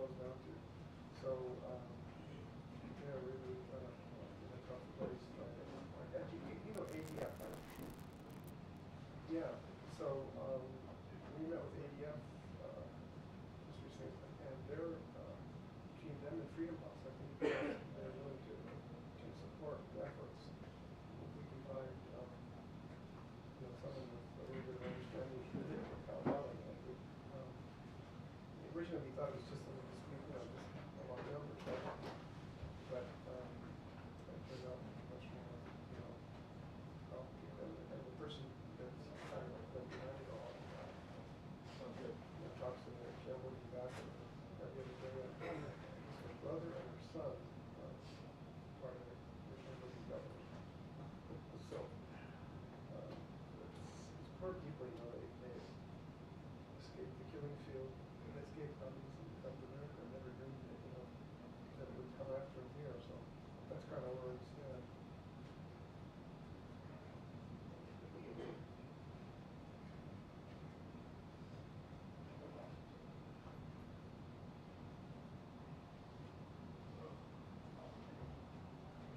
boils down to. So, yeah, really in a tough place. You know ADF, right? Yeah. So we met with ADF just recently, and they're between them and Freedom House, I think they're willing to support the efforts. If we can find someone with a little bit of understanding of Colorado. Originally we thought it was just a little sweet, just along the over, but it turned out much more, complicated. And the person that's kind of been behind it all, talks to their chairman back the other day, her brother and her son, part of the Republican government. So, it's poor people, they escaped the killing field, they escaped communism and come to America and never dreamed that, that it would come after them here. So that's kind of where we stand.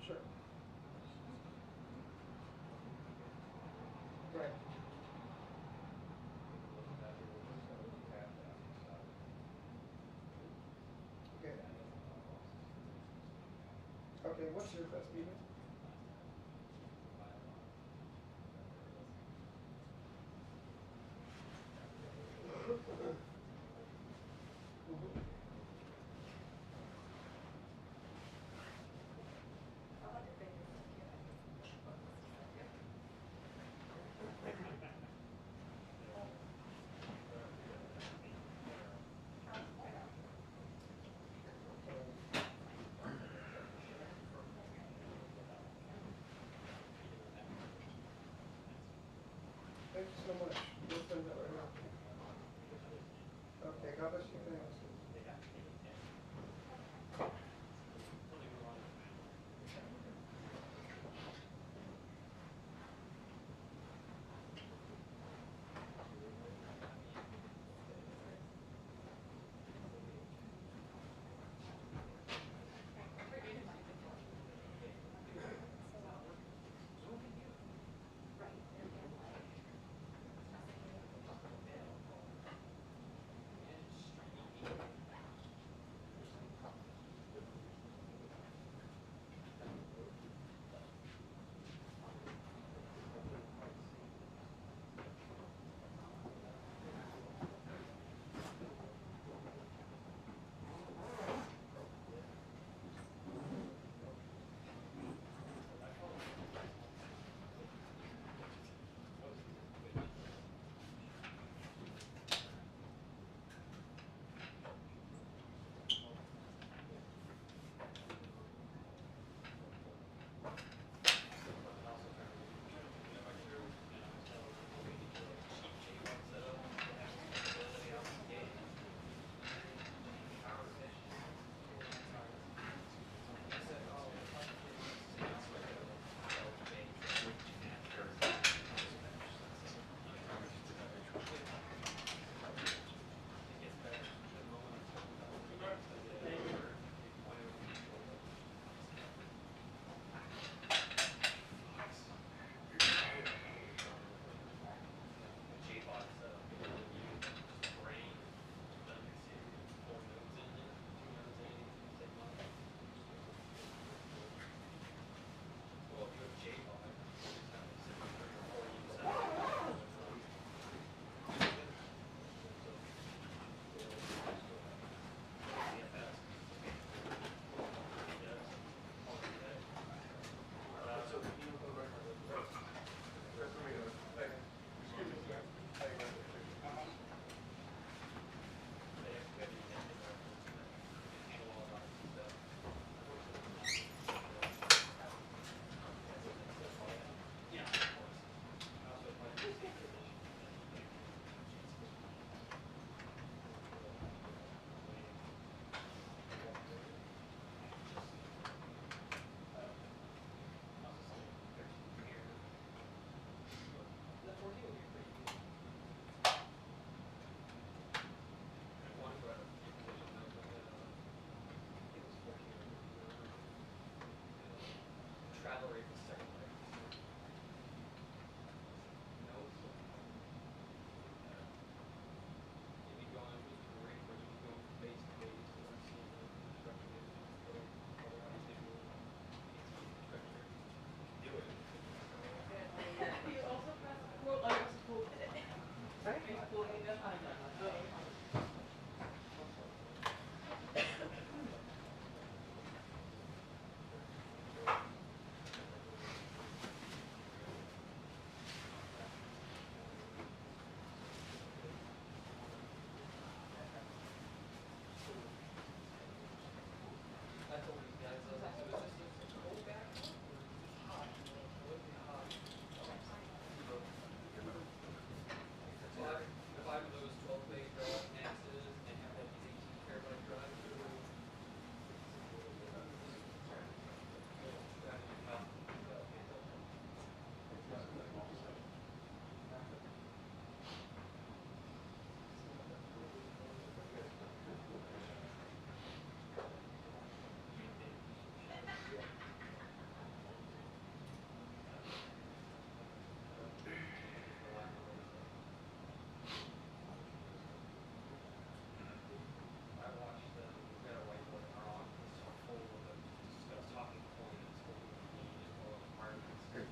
Sure. Right. Okay. Okay, what's your best email? Thank you so much. We'll send that right now. Okay, God bless you. Thanks. Right.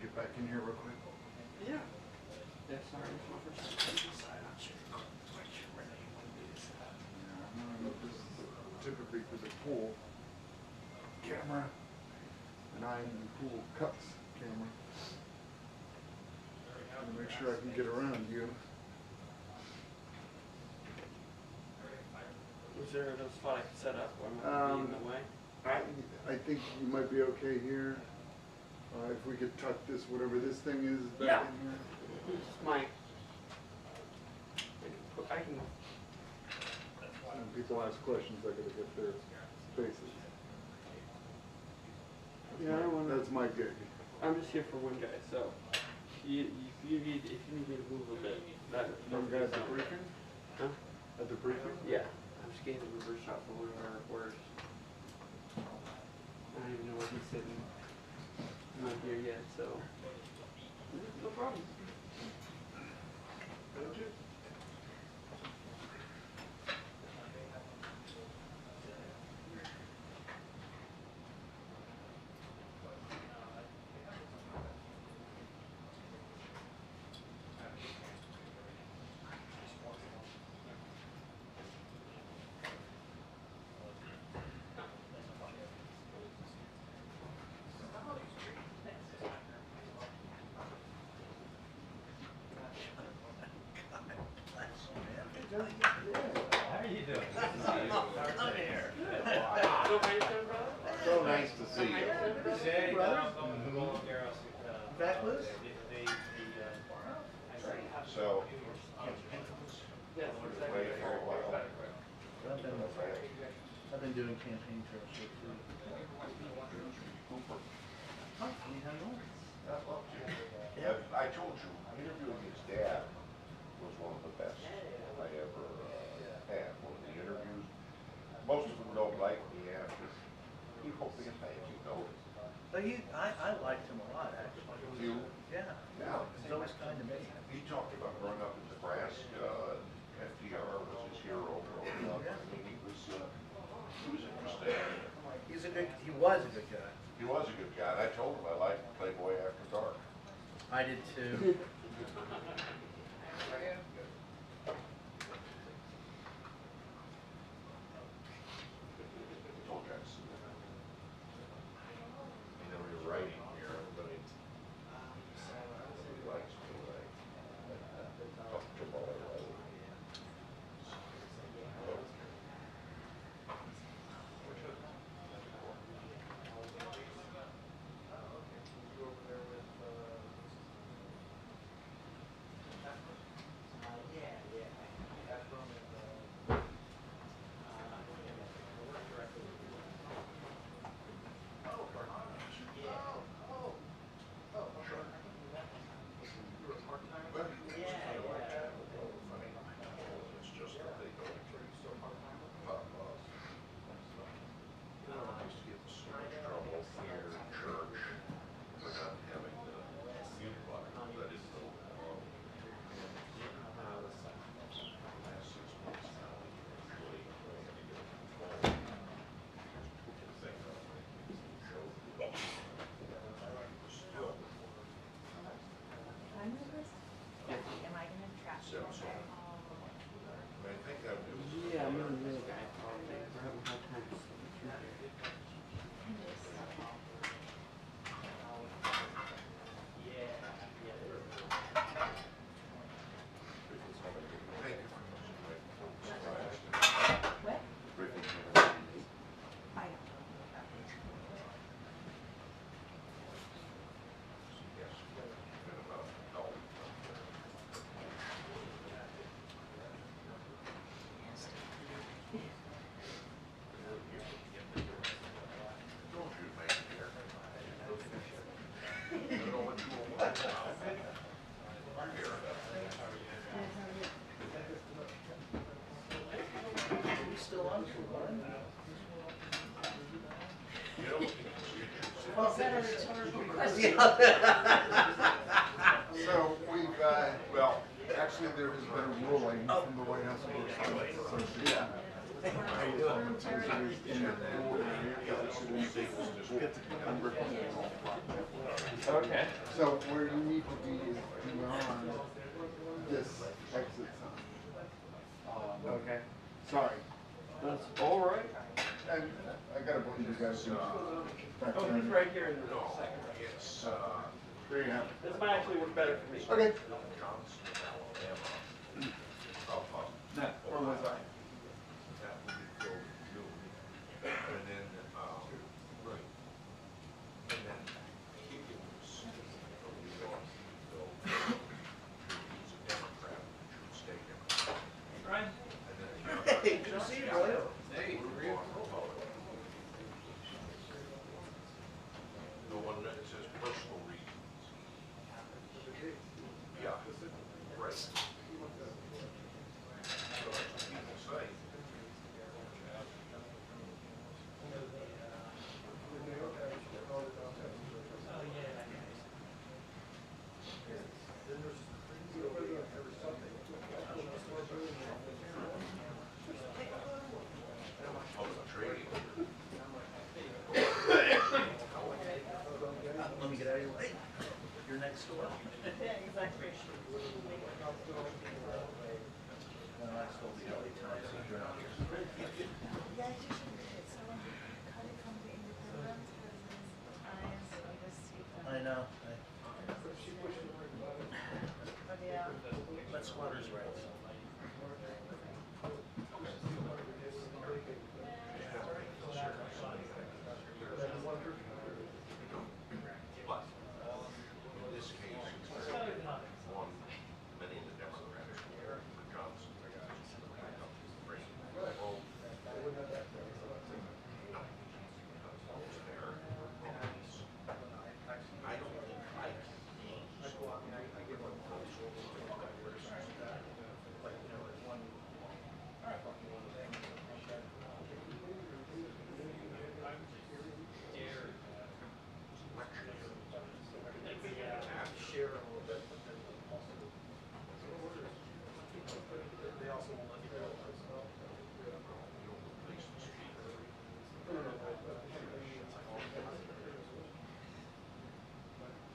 Get back in here real quick. Yeah. Yeah, sorry, it's my first time to decide. I'm sure quite sure where they want to do this. Yeah, no, this is typically for the pool camera, and I'm the pool cups camera. To make sure I can get around you. Was there a spot I could set up or am I in the way? I think you might be okay here. If we could tuck this, whatever this thing is, back Yeah. in here. It's my. I can. When people ask questions, I gotta get their faces. Yeah, I don't wanna. That's my gig. I'm just here for one guy, so if you need me to move a bit, that. One guy at the briefing? Huh? At the briefing? Yeah. I'm just getting a reverse shot for one of our reporters. I don't even know where he's sitting. I'm not here yet, so no problem. Thank you. How are you doing? I'm here. So nice to see you. Jay, Brothers? Back loose? So, Yes, wait for a while. I've been doing campaign trail shit too. Huh? Anytime you want. I told you, interviewing his dad was one of the best I ever had. One of the interviews. Most of them don't like me after. He hoped they can thank you note. But I liked him a lot, actually. You? Yeah. Yeah. He's always kind to me. He talked about growing up in Nebraska. FDR was his hero growing up. I mean, he was interesting. He was a good guy. He was a good guy. And I told him I liked Playboy After Dark. I did too. Told you I'd see that. You know, you're writing here, everybody likes me like comfortable. still on for one? Well, that is a rhetorical question. So we've, well, actually there has been a ruling from the White House Workers Association. How you doing? In the pool area, get to unrecognized. Okay. So where you need to be is beyond this exit sign. Okay. Sorry, That's all right. and I gotta believe you guys do. Oh, he's right here in the second. There you have it. This might actually work better for me. Okay. Johnson, Alabama. No, where was I? That would be Phil Ewing. And then, right. And then Higgins from New York, Phil. He's a Democrat, true state Democrat. Right. And then. Hey, good to see you, Roy. Hey, the one that says personal reasons. Yeah, right. So that's what people say. Oh, the trading. Let me get out of your way. You're next door. Yeah, exactly. Well, I stole the LA Times, so you're not here. Yeah, you should read it. So when you cut it from the Independent, Times, you just see them. I know. But yeah. But Squatter's rights. But in this case, it's one, many of the Democrats for Johnson. Oh, I don't think I Share a little bit, but then also. They also won't let you go.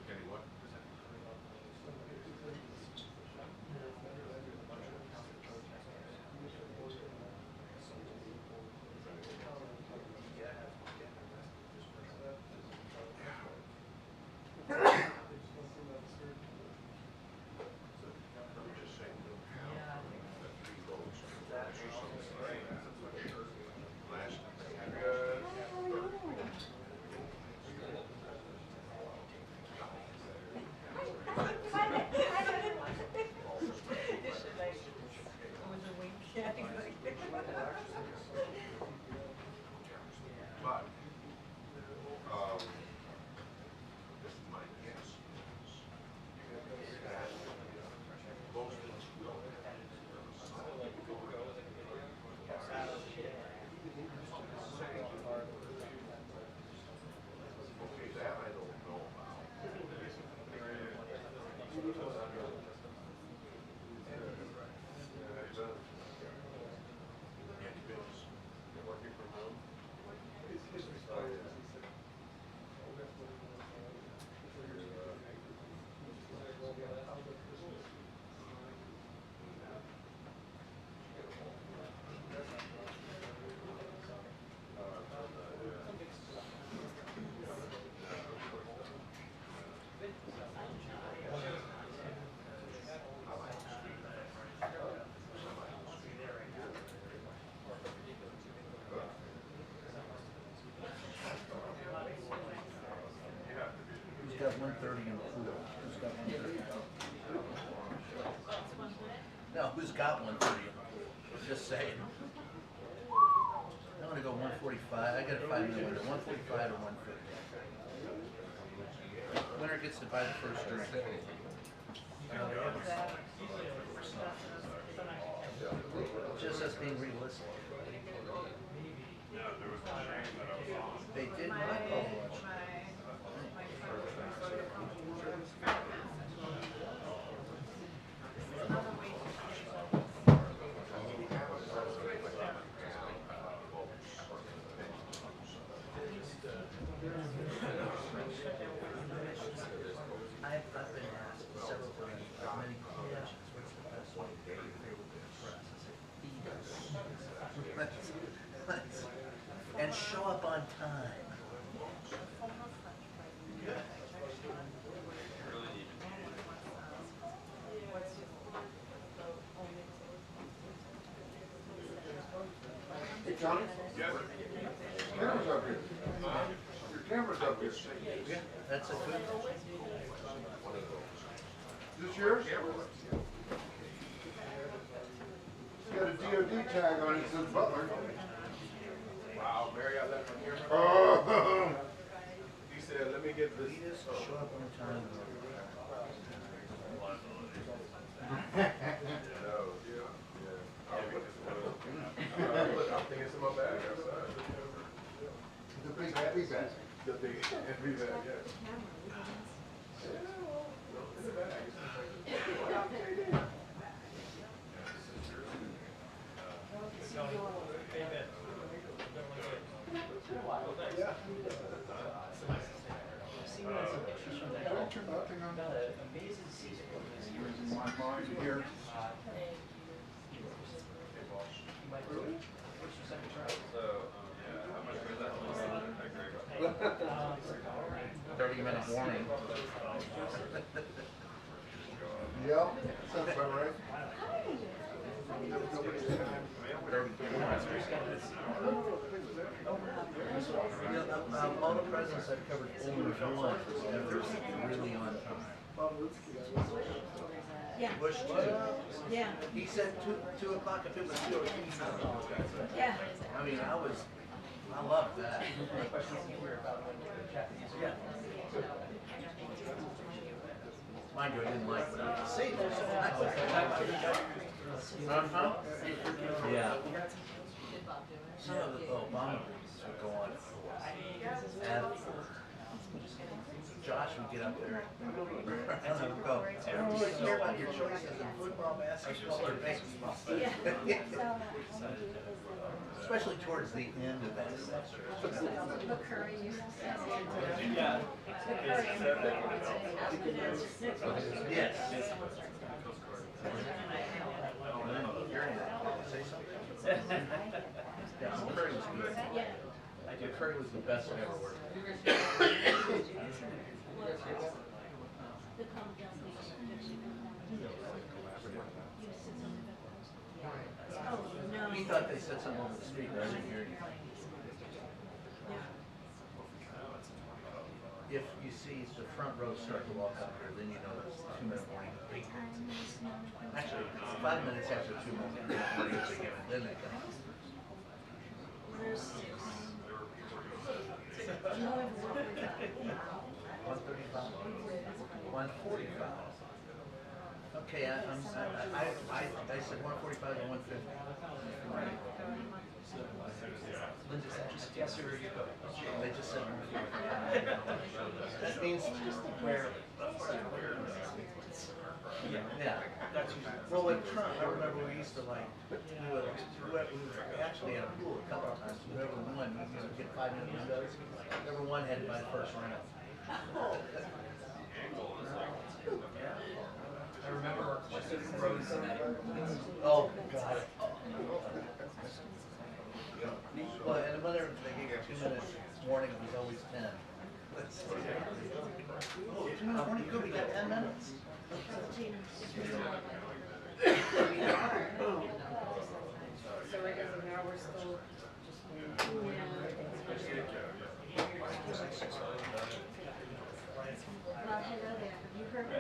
Kenny, what? I'm just saying, the three votes, that's or something like that. Last You should like, with a wink. Yeah, exactly. But, this is my guess, is that most of these will okay, that I don't know about. Andy Biggs, you're working from home? Who's got 130 in the pool? Who's got 130? No, who's got 130 in the pool? Just saying. I'm gonna go 145. I got a 5-minute winner. 145 or 150. Winner gets to buy the first drink. That- Just us being realistic. They did My, not my, call my much. friend sort of compliments It's another way to I've been asked several times by many politicians, what's the best way to get favorable press? I say, feed us. And show up on time. Hey, Johnny? Yes. Camera's up here. Your camera's up here. Yeah, that's a good. Is this yours? It's got a DOD tag on it, it says Butler. Wow, Mary, I left my camera. Oh. He said, let me get this. Lead us, show up on time. I'm thinking it's in my bag outside. The big heavy bag. The big heavy bag, yes. In the bag. Don't turn nothing on. My mind here. So, 30-minute warning. Yep, sounds about right. 30. All the presidents I've covered, only one was ever really on time. Yeah. Bush too. Yeah. He said 2 o'clock if it was 2 o'clock. Yeah. I mean, I love that. Yeah. Mind you, I didn't like what I was saying. Uh-huh. Yeah. Some of the Obama things would go on. And Josh would get up there and he would go, everyone would hear about your choices in football, basketball, or baseball. Yeah. Especially towards the end of that session. McCurry used to say. yeah. Yes. Say something. Yeah, McCurry was good. Yeah. McCurry was the best I ever worked with. Oh, no. We thought they said something over the street, but I didn't hear anything. If you see the front row start to walk up here, then you know it's 2-minute warning. Actually, 5 minutes after 2 minutes warning, they give it, then they come. Where's 6? You know, I've worked with that. 135. 145. Okay, I said 145 and 150. Yes, sir, you go. They just said 145. That means where. Yeah. Well, with Trump, I remember we used to like, we actually had a pool a couple of times. Whoever won, we used to get 5-minute windows. Whoever won had to buy the first round. I remember our question froze tonight. Oh, God. Well, and whenever they gave you 2 minutes warning, it was always 10. Oh, 2 minutes warning, good, we got 10 minutes. So right now we're still Well, hello there. Have you heard of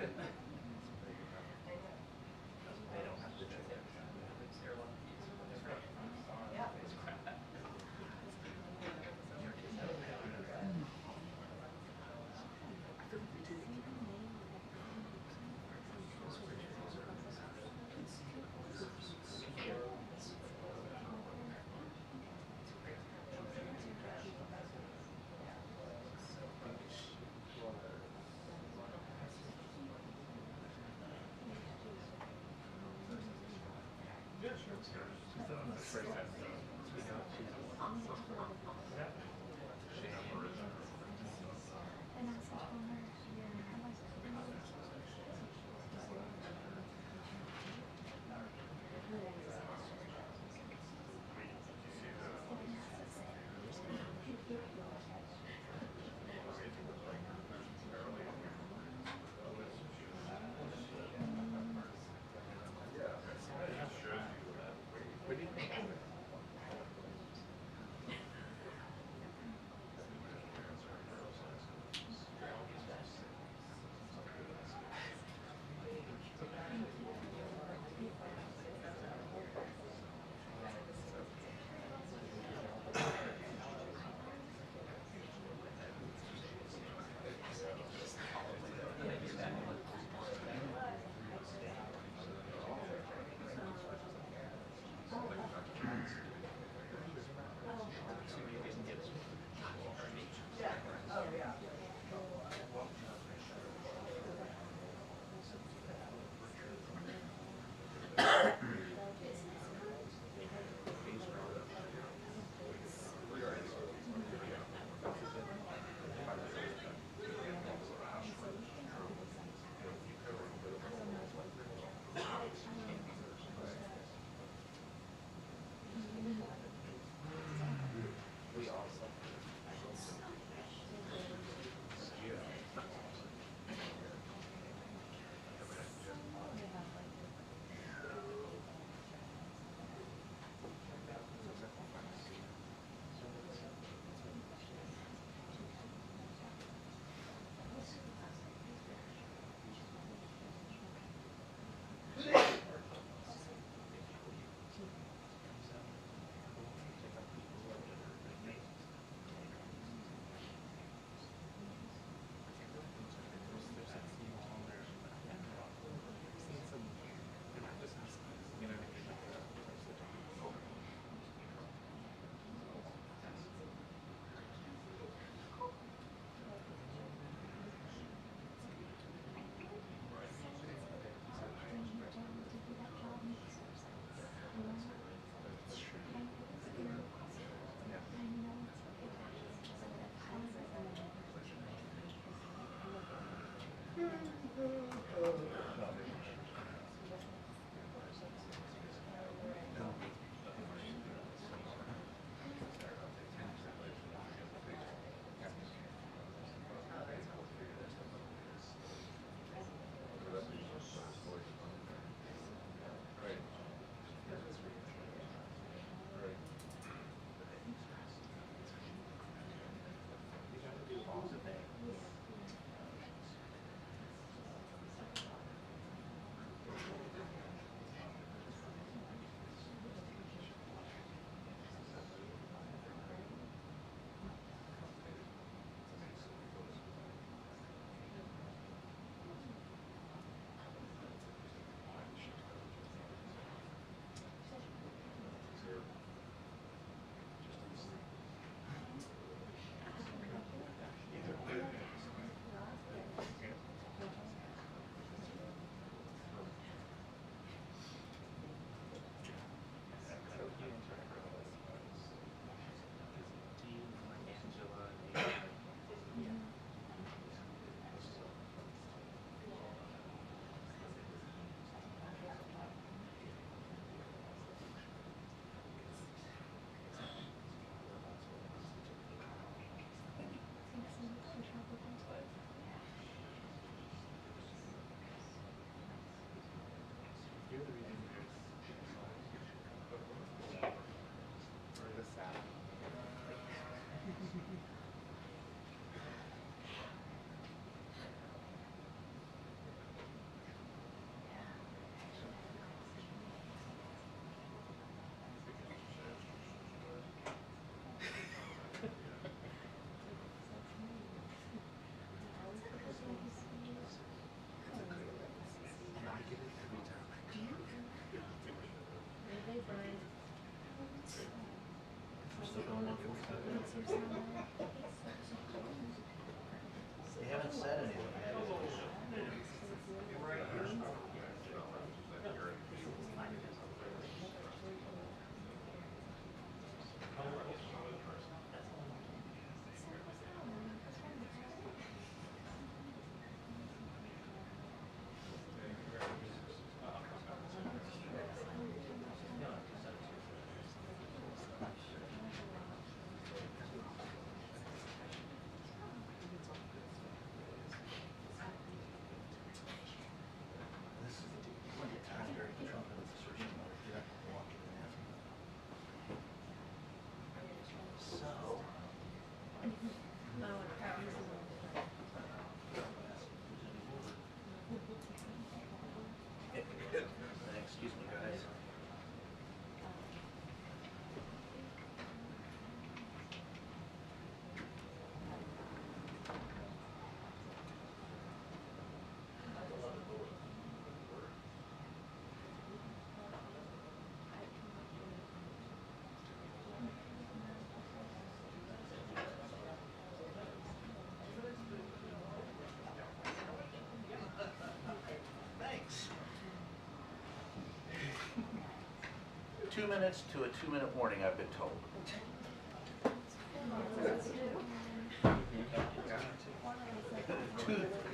They don't have to check it. They haven't said anything yet. This is plenty of time during the Trump administration. You're not gonna walk in and ask me. So. Excuse me, guys. Thanks. 2 minutes to a 2-minute warning, I've been told.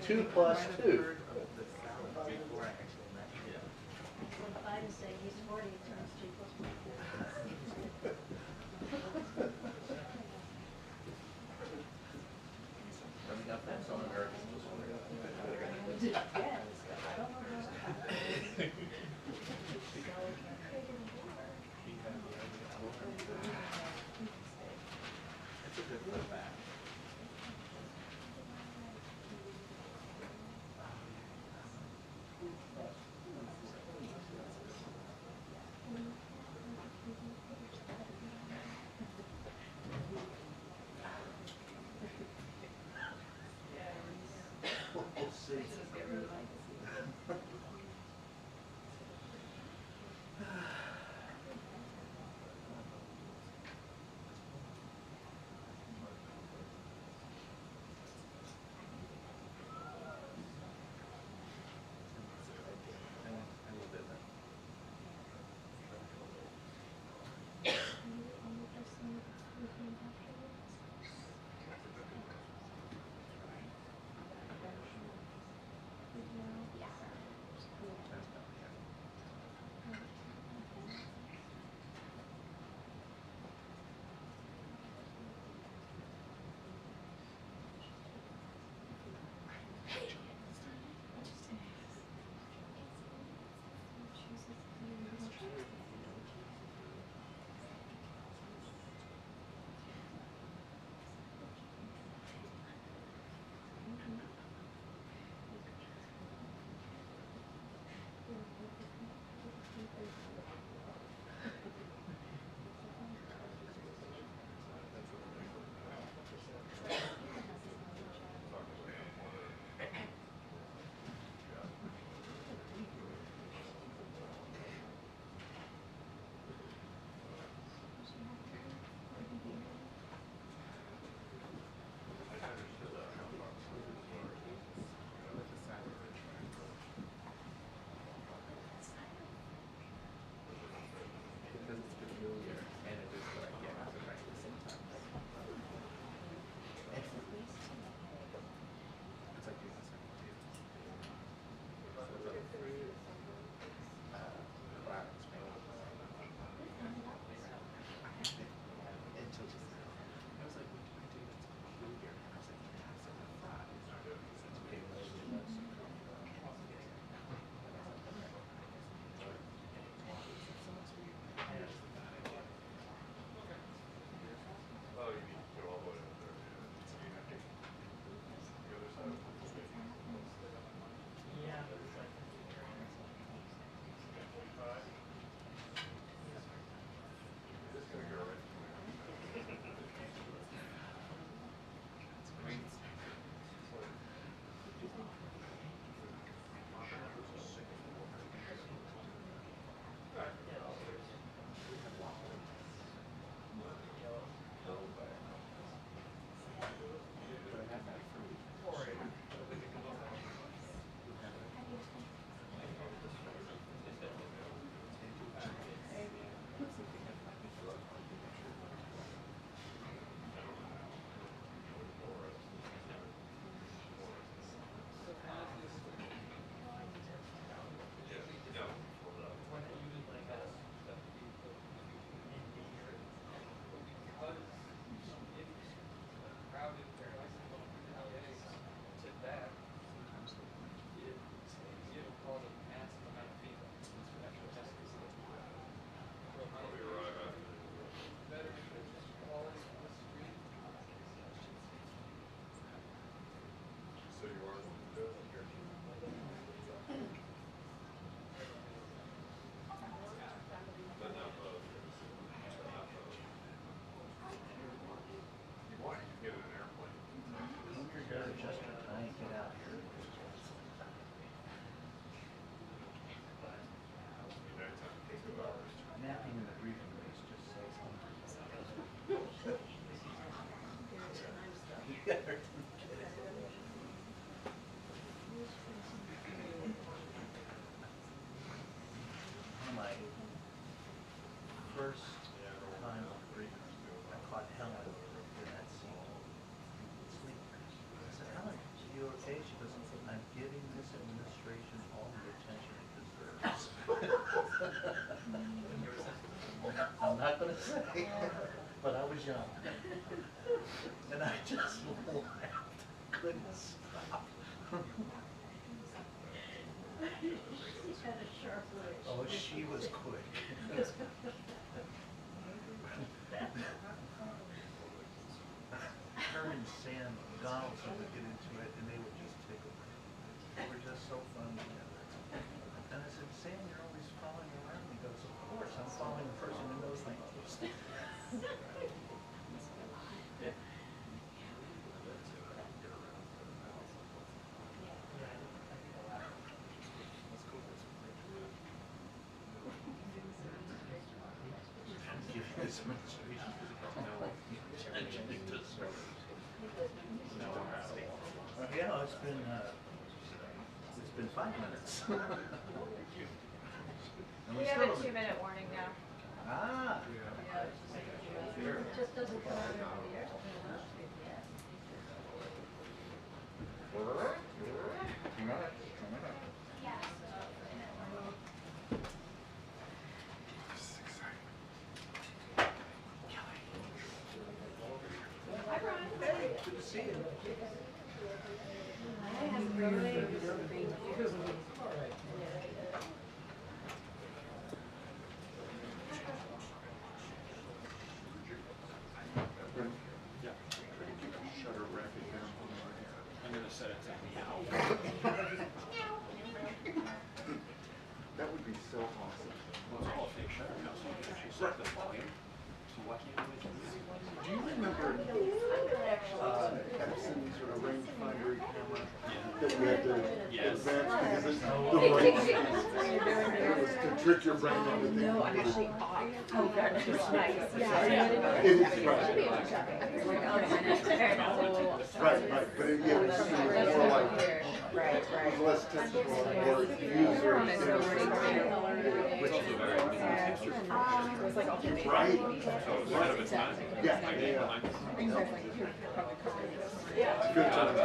Two plus two. When Biden say he's 40, he turns 2 plus 1. We got that on American. Yes, I don't know how. It's a good put back. We'll see. first time I caught Helen in that scene, sleeping. I said, Helen, are you okay? She goes, I'm giving this administration all the attention it deserves. I'm not gonna say, but I was young. And I just laughed, couldn't stop. She's got a sharp wit. Oh, she was quick. Her and Sam Donaldson would get into it and they would just tickle me. They were just so fun together. And I said, Sam, you're always following around. He goes, of course, I'm following the person who knows the most. Give this administration attention it deserves. Yeah, it's been 5 minutes. And We have still a haven't- 2-minute warning now. Ah. It just doesn't come out of the air. Hey, good to see you. I have really. Shutter rapid down. I'm gonna set it to meow. That would be so awesome. Well, it's all a fake shutter now, so you can actually set the volume to what you want to do. Do you remember Epson's rangefinder camera that we had to Yes. advance because it's the right, it was to trick your brain into thinking. No, I'm actually off. Oh, that is nice. It is right, but it was more like, less technical and more user right? Yeah. Good job.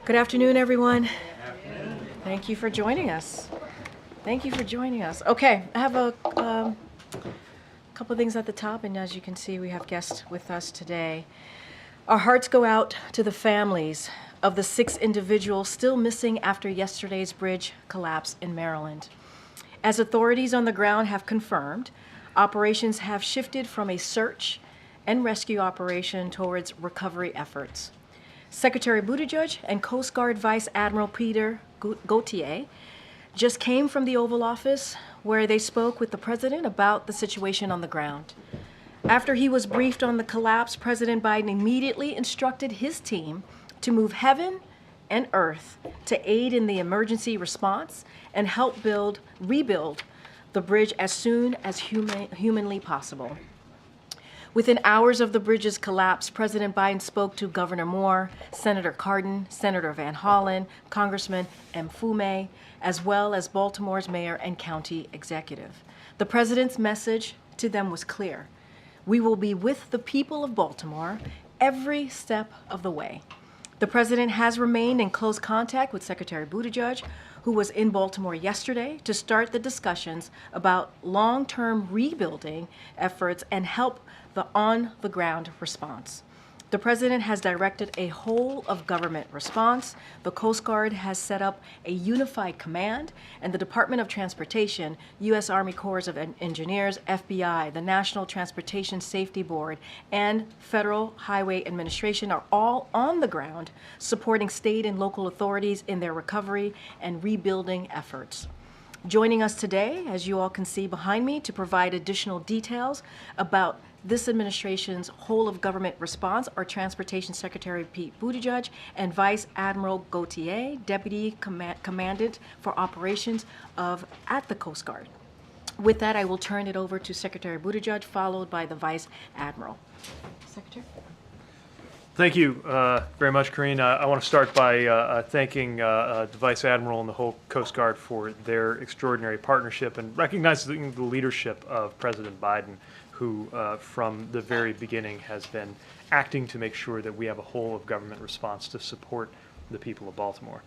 Good afternoon, everyone. Thank you for joining us. Thank you for joining us. Okay, I have a couple of things at the top, and as you can see, we have guests with us today. Our hearts go out to the families of the 6 individuals still missing after yesterday's bridge collapse in Maryland. As authorities on the ground have confirmed, operations have shifted from a search and rescue operation towards recovery efforts. Secretary Buttigieg and Coast Guard Vice Admiral Peter Gauthier just came from the Oval Office where they spoke with the president about the situation on the ground. After he was briefed on the collapse, President Biden immediately instructed his team to move heaven and earth to aid in the emergency response and help rebuild the bridge as soon as humanly possible. Within hours of the bridge's collapse, President Biden spoke to Governor Moore, Senator Cardin, Senator Van Hollen, Congressman Mfume, as well as Baltimore's mayor and county executive. The president's message to them was clear. We will be with the people of Baltimore every step of the way. The president has remained in close contact with Secretary Buttigieg, who was in Baltimore yesterday to start the discussions about long-term rebuilding efforts and help the on-the-ground response. The president has directed a whole-of-government response. The Coast Guard has set up a unified command, and the Department of Transportation, U.S. Army Corps of Engineers, FBI, the National Transportation Safety Board, and Federal Highway Administration are all on the ground supporting state and local authorities in their recovery and rebuilding efforts. Joining us today, as you all can see behind me, to provide additional details about this administration's whole-of-government response are Transportation Secretary Pete Buttigieg and Vice Admiral Gauthier, Deputy Commandant for Operations at the Coast Guard. With that, I will turn it over to Secretary Buttigieg, followed by the Vice Admiral. Secretary? Thank you very much, Karine. I want to start by thanking the Vice Admiral and the whole Coast Guard for their extraordinary partnership and recognizing the leadership of President Biden, who from the very beginning has been acting to make sure that we have a whole of government response to support the people of Baltimore.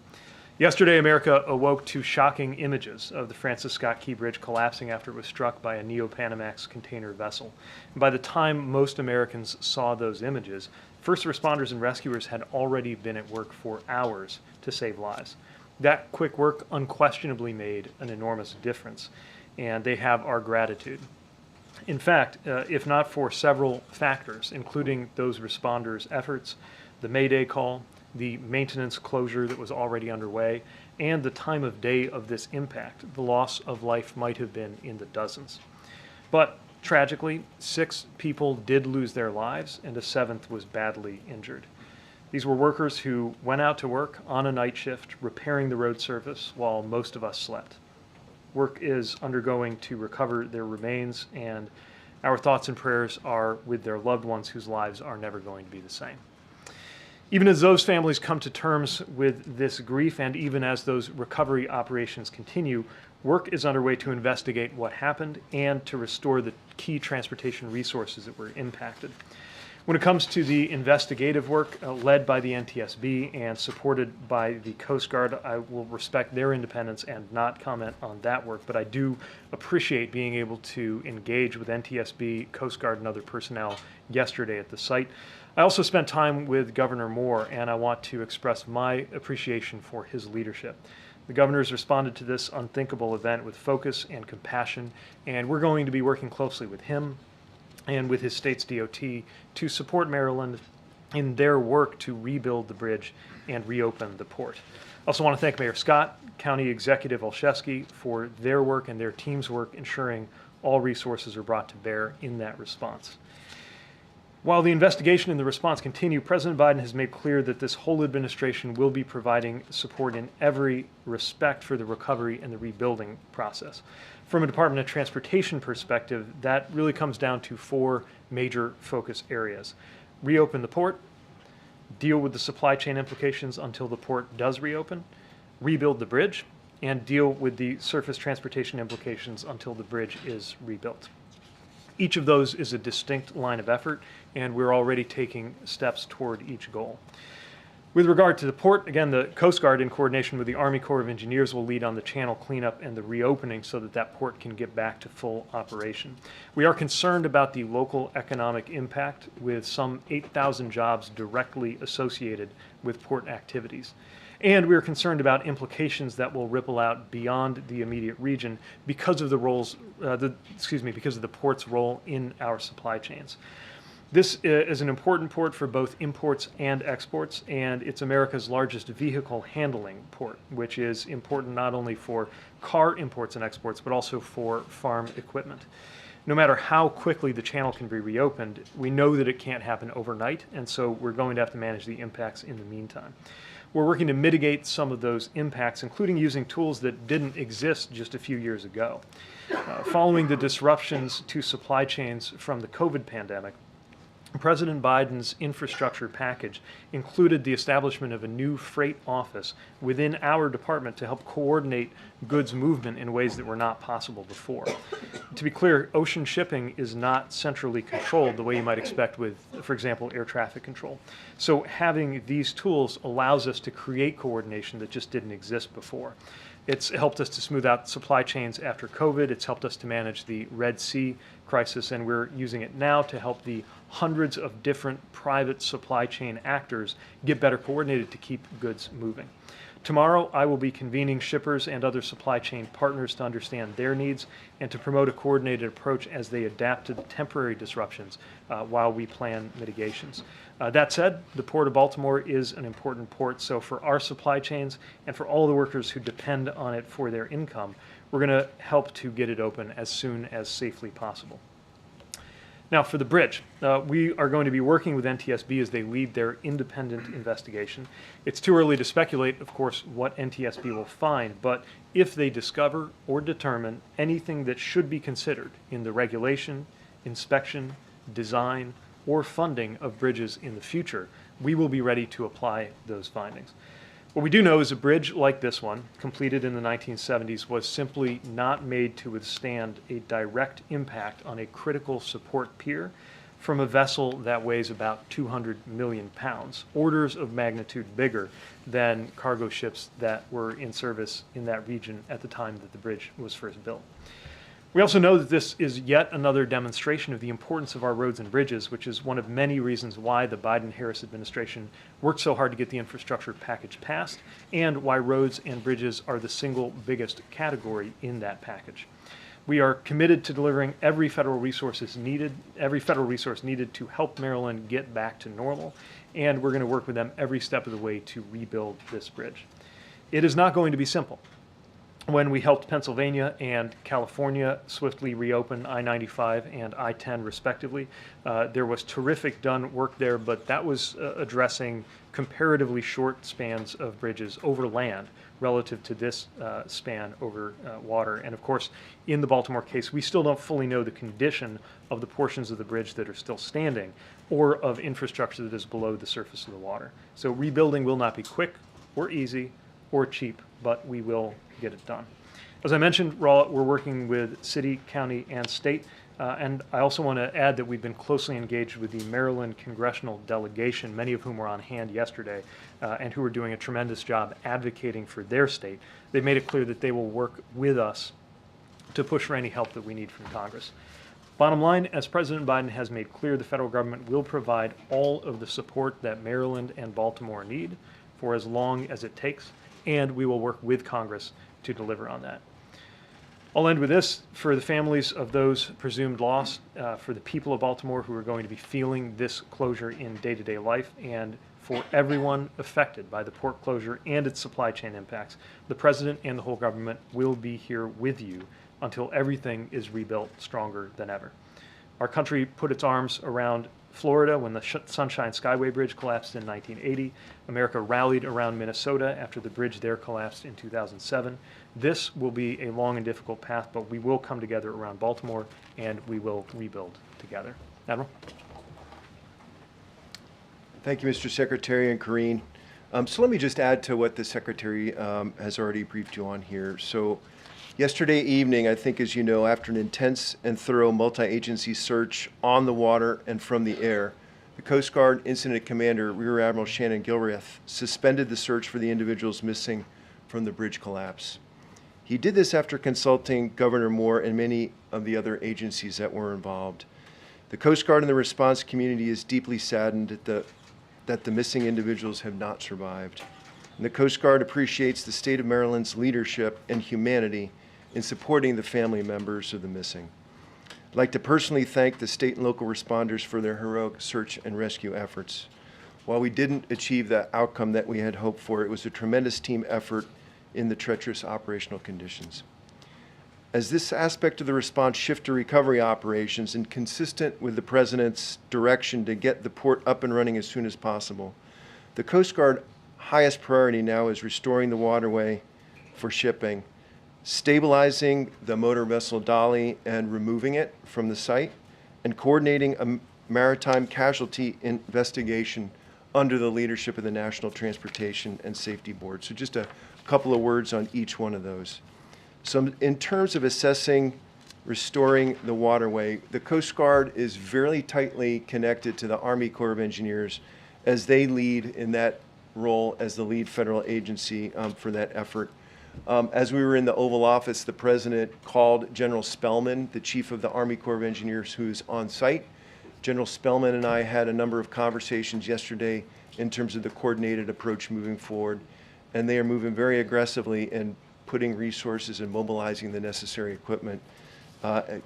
Yesterday, America awoke to shocking images of the Francis Scott Key Bridge collapsing after it was struck by a Neo-Panamax container vessel. And by the time most Americans saw those images, first responders and rescuers had already been at work for hours to save lives. That quick work unquestionably made an enormous difference, and they have our gratitude. In fact, if not for several factors, including those responders' efforts, the Mayday call, the maintenance closure that was already underway, and the time of day of this impact, the loss of life might have been in the dozens. But tragically, 6 people did lose their lives, and a 7th was badly injured. These were workers who went out to work on a night shift, repairing the road surface while most of us slept. Work is undergoing to recover their remains, and our thoughts and prayers are with their loved ones whose lives are never going to be the same. Even as those families come to terms with this grief, and even as those recovery operations continue, work is underway to investigate what happened and to restore the key transportation resources that were impacted. When it comes to the investigative work led by the NTSB and supported by the Coast Guard, I will respect their independence and not comment on that work, but I do appreciate being able to engage with NTSB, Coast Guard, and other personnel yesterday at the site. I also spent time with Governor Moore, and I want to express my appreciation for his leadership. The governor has responded to this unthinkable event with focus and compassion, and we're going to be working closely with him and with his state's DOT to support Maryland in their work to rebuild the bridge and reopen the port. I also want to thank Mayor Scott, County Executive Olszewski for their work and their team's work ensuring all resources are brought to bear in that response. While the investigation and the response continue, President Biden has made clear that this whole administration will be providing support in every respect for the recovery and the rebuilding process. From a Department of Transportation perspective, that really comes down to 4 major focus areas. Reopen the port, deal with the supply chain implications until the port does reopen, rebuild the bridge, and deal with the surface transportation implications until the bridge is rebuilt. Each of those is a distinct line of effort, and we're already taking steps toward each goal. With regard to the port, again, the Coast Guard, in coordination with the Army Corps of Engineers, will lead on the channel cleanup and the reopening so that that port can get back to full operation. We are concerned about the local economic impact, with some 8,000 jobs directly associated with port activities. And we are concerned about implications that will ripple out beyond the immediate region because of because of the port's role in our supply chains. This is an important port for both imports and exports, and it's America's largest vehicle handling port, which is important not only for car imports and exports, but also for farm equipment. No matter how quickly the channel can be reopened, we know that it can't happen overnight, and so we're going to have to manage the impacts in the meantime. We're working to mitigate some of those impacts, including using tools that didn't exist just a few years ago. Following the disruptions to supply chains from the COVID pandemic, President Biden's infrastructure package included the establishment of a new freight office within our department to help coordinate goods movement in ways that were not possible before. To be clear, ocean shipping is not centrally controlled the way you might expect with, for example, air traffic control. So having these tools allows us to create coordination that just didn't exist before. It's helped us to smooth out supply chains after COVID. It's helped us to manage the Red Sea crisis, and we're using it now to help the hundreds of different private supply chain actors get better coordinated to keep goods moving. Tomorrow, I will be convening shippers and other supply chain partners to understand their needs and to promote a coordinated approach as they adapt to the temporary disruptions while we plan mitigations. That said, the Port of Baltimore is an important port, so for our supply chains and for all the workers who depend on it for their income, we're going to help to get it open as soon as safely possible. Now, for the bridge, we are going to be working with NTSB as they lead their independent investigation. It's too early to speculate, of course, what NTSB will find, but if they discover or determine anything that should be considered in the regulation, inspection, design, or funding of bridges in the future, we will be ready to apply those findings. What we do know is a bridge like this one, completed in the 1970s, was simply not made to withstand a direct impact on a critical support pier from a vessel that weighs about 200 million pounds, orders of magnitude bigger than cargo ships that were in service in that region at the time that the bridge was first built. We also know that this is yet another demonstration of the importance of our roads and bridges, which is one of many reasons why the Biden-Harris administration worked so hard to get the infrastructure package passed, and why roads and bridges are the single biggest category in that package. We are committed to delivering every federal resource needed to help Maryland get back to normal, and we're going to work with them every step of the way to rebuild this bridge. It is not going to be simple. When we helped Pennsylvania and California swiftly reopen I-95 and I-10 respectively, there was terrific done work there, but that was addressing comparatively short spans of bridges over land relative to this span over water. And of course, in the Baltimore case, we still don't fully know the condition of the portions of the bridge that are still standing or of infrastructure that is below the surface of the water. So rebuilding will not be quick or easy or cheap, but we will get it done. As I mentioned, we're working with city, county, and state. And I also want to add that we've been closely engaged with the Maryland congressional delegation, many of whom were on hand yesterday, and who are doing a tremendous job advocating for their state. They've made it clear that they will work with us to push for any help that we need from Congress. Bottom line, as President Biden has made clear, the federal government will provide all of the support that Maryland and Baltimore need for as long as it takes, and we will work with Congress to deliver on that. I'll end with this. For the families of those presumed lost, for the people of Baltimore who are going to be feeling this closure in day-to-day life, and for everyone affected by the port closure and its supply chain impacts, the President and the whole government will be here with you until everything is rebuilt stronger than ever. Our country put its arms around Florida when the Sunshine Skyway Bridge collapsed in 1980. America rallied around Minnesota after the bridge there collapsed in 2007. This will be a long and difficult path, but we will come together around Baltimore, and we will rebuild together. Admiral? Thank you, Mr. Secretary and Karine. So let me just add to what the Secretary has already briefed you on here. So yesterday evening, I think as you know, after an intense and thorough multi-agency search on the water and from the air, the Coast Guard Incident Commander, Rear Admiral Shannon Gilreath, suspended the search for the individuals missing from the bridge collapse. He did this after consulting Governor Moore and many of the other agencies that were involved. The Coast Guard and the response community is deeply saddened that the missing individuals have not survived. And the Coast Guard appreciates the state of Maryland's leadership and humanity in supporting the family members of the missing. I'd like to personally thank the state and local responders for their heroic search and rescue efforts. While we didn't achieve the outcome that we had hoped for, it was a tremendous team effort in the treacherous operational conditions. As this aspect of the response shift to recovery operations and consistent with the President's direction to get the port up and running as soon as possible, the Coast Guard highest priority now is restoring the waterway for shipping, stabilizing the motor vessel Dolly and removing it from the site, and coordinating a maritime casualty investigation under the leadership of the National Transportation and Safety Board. So just a couple of words on each one of those. So in terms of assessing restoring the waterway, the Coast Guard is very tightly connected to the Army Corps of Engineers as they lead in that role as the lead federal agency for that effort. As we were in the Oval Office, the President called General Spellman, the Chief of the Army Corps of Engineers, who's on site. General Spellman and I had a number of conversations yesterday in terms of the coordinated approach moving forward, and they are moving very aggressively in putting resources and mobilizing the necessary equipment,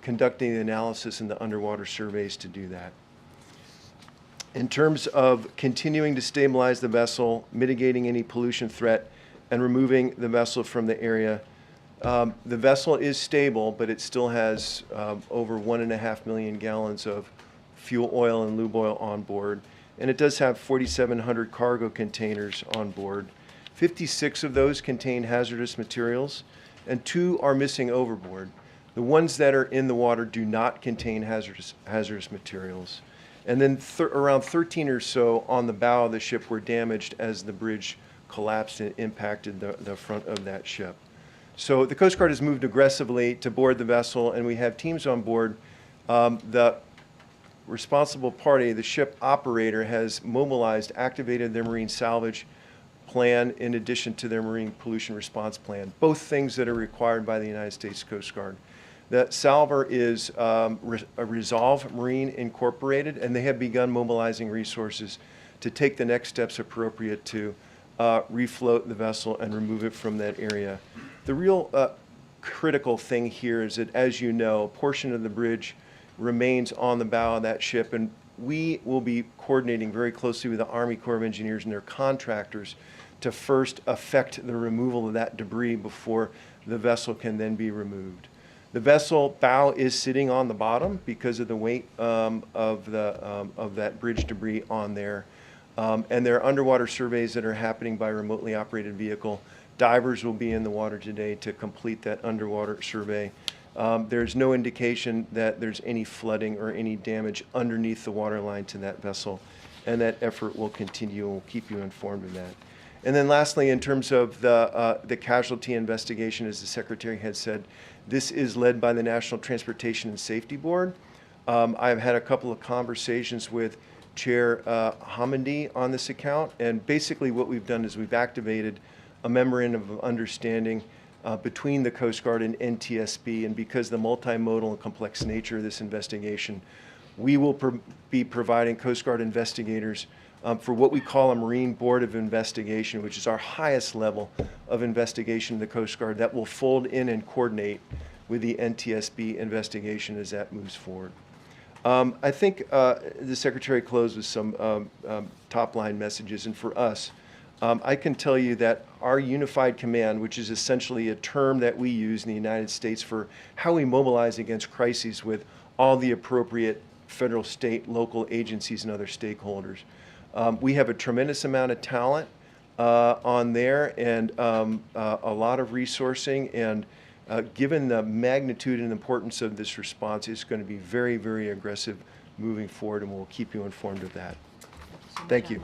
conducting the analysis and the underwater surveys to do that. In terms of continuing to stabilize the vessel, mitigating any pollution threat, and removing the vessel from the area, the vessel is stable, but it still has over 1.5 million gallons of fuel oil and lube oil on board. And it does have 4,700 cargo containers on board. 56 of those contain hazardous materials, and 2 are missing overboard. The ones that are in the water do not contain hazardous materials. And then around 13 or so on the bow of the ship were damaged as the bridge collapsed and impacted the front of that ship. So the Coast Guard has moved aggressively to board the vessel, and we have teams on board. The responsible party, the ship operator, has mobilized, activated their marine salvage plan in addition to their marine pollution response plan, both things that are required by the United States Coast Guard. The salver is Resolve Marine Incorporated, and they have begun mobilizing resources to take the next steps appropriate to refloat the vessel and remove it from that area. The real critical thing here is that, as you know, a portion of the bridge remains on the bow of that ship, and we will be coordinating very closely with the Army Corps of Engineers and their contractors to first effect the removal of that debris before the vessel can then be removed. The vessel bow is sitting on the bottom because of the weight of that bridge debris on there. And there are underwater surveys that are happening by remotely operated vehicle. Divers will be in the water today to complete that underwater survey. There's no indication that there's any flooding or any damage underneath the waterline to that vessel, and that effort will continue. We'll keep you informed of that. And then lastly, in terms of the casualty investigation, as the Secretary had said, this is led by the National Transportation and Safety Board. I've had a couple of conversations with Chair Hamandi on this account, and basically what we've done is we've activated a memorandum of understanding between the Coast Guard and NTSB, and because the multimodal and complex nature of this investigation, we will be providing Coast Guard investigators for what we call a Marine Board of Investigation, which is our highest level of investigation in the Coast Guard that will fold in and coordinate with the NTSB investigation as that moves forward. I think the Secretary closed with some top-line messages, and for us, I can tell you that our unified command, which is essentially a term that we use in the United States for how we mobilize against crises with all the appropriate federal, state, local agencies and other stakeholders. We have a tremendous amount of talent on there, and a lot of resourcing, and given the magnitude and importance of this response, it's going to be very, very aggressive moving forward, and we'll keep you informed of that. Thank you.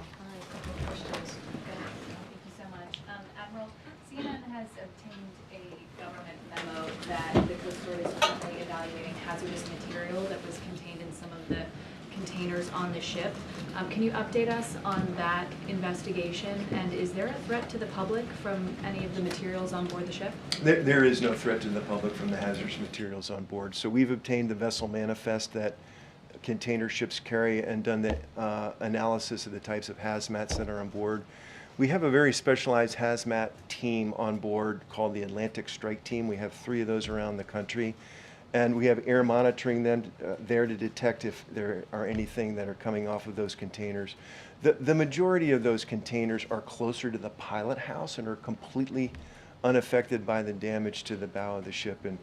Admiral, CNN has obtained a government memo that the Coast Guard is currently evaluating hazardous material that was contained in some of the containers on the ship. Can you update us on that investigation, and is there a threat to the public from any of the materials on board the ship? There is no threat to the public from the hazardous materials on board. So we've obtained the vessel manifest that container ships carry and done the analysis of the types of hazmats that are on board. We have a very specialized hazmat team on board called the Atlantic Strike Team. We have 3 of those around the country. And we have air monitoring them there to detect if there are anything that are coming off of those containers. The majority of those containers are closer to the pilot house and are completely unaffected by the damage to the bow of the ship. And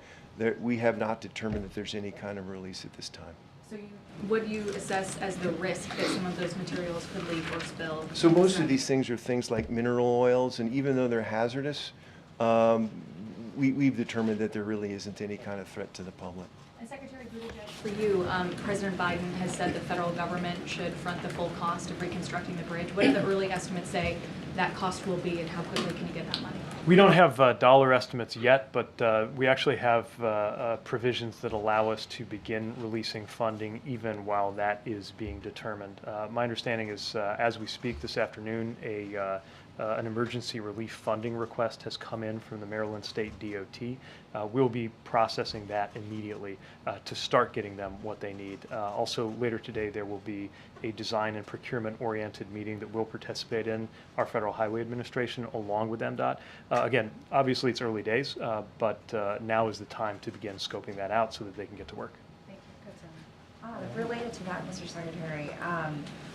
we have not determined that there's any kind of release at this time. So what do you assess as the risk that some of those materials could leak or spill? So most of these things are things like mineral oils, and even though they're hazardous, we've determined that there really isn't any kind of threat to the public. And Secretary Buttigieg, for you, President Biden has said the federal government should front the full cost of reconstructing the bridge. What do the early estimates say that cost will be, and how quickly can you get that money? We don't have dollar estimates yet, but we actually have provisions that allow us to begin releasing funding even while that is being determined. My understanding is, as we speak this afternoon, an emergency relief funding request has come in from the Maryland State DOT. We'll be processing that immediately to start getting them what they need. Also, later today, there will be a design and procurement-oriented meeting that we'll participate in, our Federal Highway Administration, along with MDOT. Again, obviously it's early days, but now is the time to begin scoping that out so that they can get to work. Thank you. Related to that, Mr. Secretary,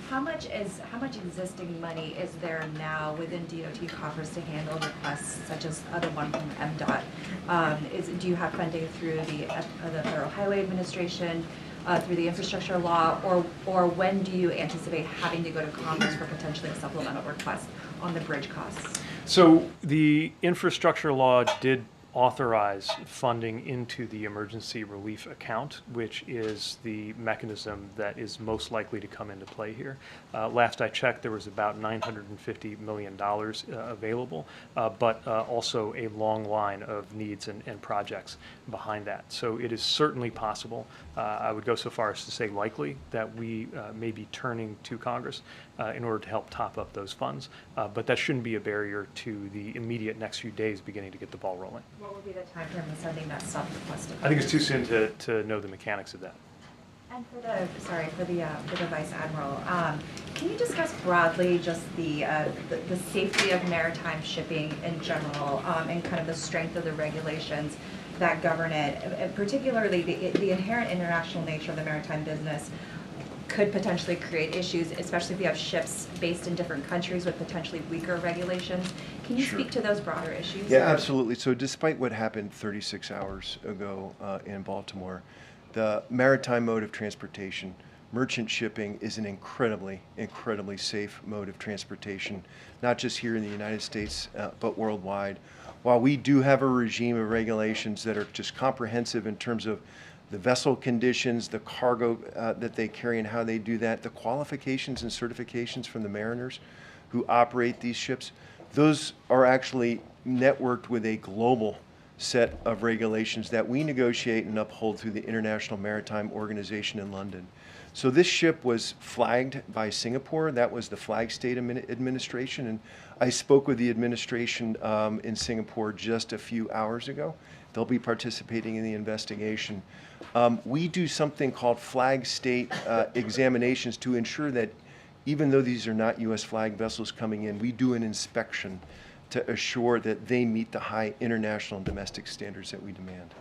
how much existing money is there now within DOT coffers to handle requests such as the one from MDOT? Do you have funding through the Federal Highway Administration? through the infrastructure law, or when do you anticipate having to go to Congress for potentially a supplemental request on the bridge costs? So the infrastructure law did authorize funding into the emergency relief account, which is the mechanism that is most likely to come into play here. Last I checked, there was about $950 million available, but also a long line of needs and projects behind that. So it is certainly possible, I would go so far as to say likely, that we may be turning to Congress in order to help top up those funds. But that shouldn't be a barrier to the immediate next few days beginning to get the ball rolling. What would be the time frame of sending that sub request? I think it's too soon to know the mechanics of that. And for the Vice Admiral, can you discuss broadly just the safety of maritime shipping in general, and kind of the strength of the regulations that govern it, and particularly the inherent international nature of the maritime business could potentially create issues, especially if you have ships based in different countries with potentially weaker regulations. Can you Sure. speak to those broader issues? Yeah, absolutely. So despite what happened 36 hours ago in Baltimore, the maritime mode of transportation, merchant shipping, is an incredibly, incredibly safe mode of transportation, not just here in the United States, but worldwide. While we do have a regime of regulations that are just comprehensive in terms of the vessel conditions, the cargo that they carry and how they do that, the qualifications and certifications from the mariners who operate these ships, those are actually networked with a global set of regulations that we negotiate and uphold through the International Maritime Organization in London. So this ship was flagged by Singapore. That was the flag state administration. And I spoke with the administration in Singapore just a few hours ago. They'll be participating in the investigation. We do something called flag state examinations to ensure that even though these are not U.S. flag vessels coming in, we do an inspection to assure that they meet the high international and domestic standards that we demand.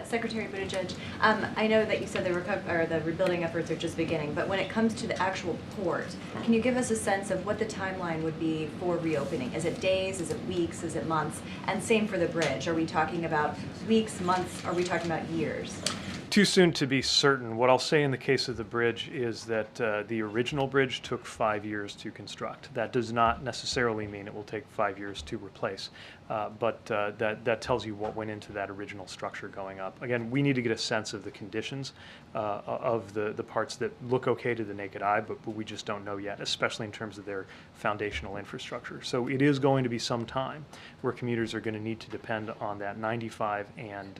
Secretary Buttigieg, I know that you said the rebuilding efforts are just beginning, but when it comes to the actual port, can you give us a sense of what the timeline would be for reopening? Is it days? Is it weeks? Is it months? And same for the bridge. Are we talking about weeks, months? Are we talking about years? Too soon to be certain. What I'll say in the case of the bridge is that the original bridge took 5 years to construct. That does not necessarily mean it will take 5 years to replace, but that tells you what went into that original structure going up. Again, we need to get a sense of the conditions of the parts that look okay to the naked eye, but we just don't know yet, especially in terms of their foundational infrastructure. So it is going to be some time where commuters are going to need to depend on that 95 and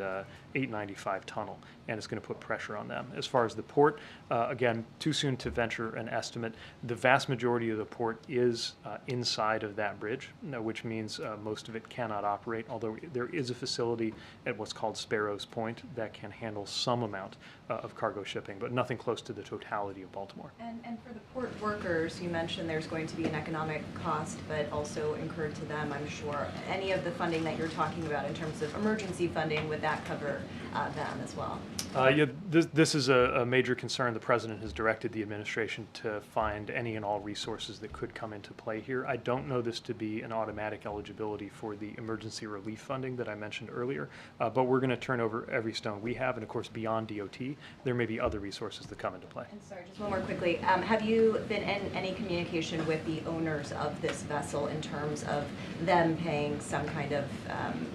895 tunnel, and it's going to put pressure on them. As far as the port, again, too soon to venture an estimate. The vast majority of the port is inside of that bridge, which means most of it cannot operate, although there is a facility at what's called Sparrows Point that can handle some amount of cargo shipping, but nothing close to the totality of Baltimore. And for the port workers, you mentioned there's going to be an economic cost, but also incurred to them, I'm sure. Any of the funding that you're talking about in terms of emergency funding, would that cover them as well? Yeah, this is a major concern. The President has directed the administration to find any and all resources that could come into play here. I don't know this to be an automatic eligibility for the emergency relief funding that I mentioned earlier, but we're going to turn over every stone we have, and of course beyond DOT, there may be other resources that come into play. And sorry, just one more quickly. Have you been in any communication with the owners of this vessel in terms of them paying some kind of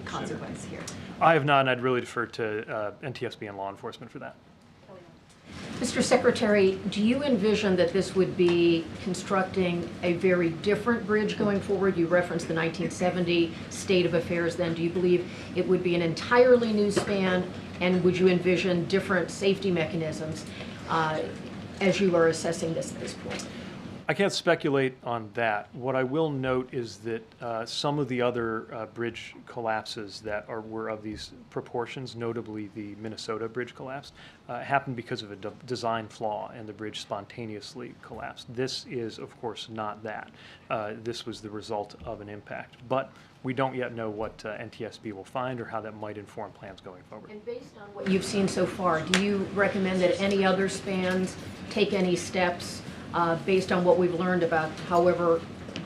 consequence here? I have not, and I'd really defer to NTSB and law enforcement for that. Mr. Secretary, do you envision that this would be constructing a very different bridge going forward? You referenced the 1970 state of affairs then. Do you believe it would be an entirely new span, and would you envision different safety mechanisms as you are assessing this at this point? I can't speculate on that. What I will note is that some of the other bridge collapses that were of these proportions, notably the Minnesota bridge collapse, happened because of a design flaw, and the bridge spontaneously collapsed. This is, of course, not that. This was the result of an impact. But we don't yet know what NTSB will find or how that might inform plans going forward. And based on what you've seen so far, do you recommend that any other spans take any steps based on what we've learned about however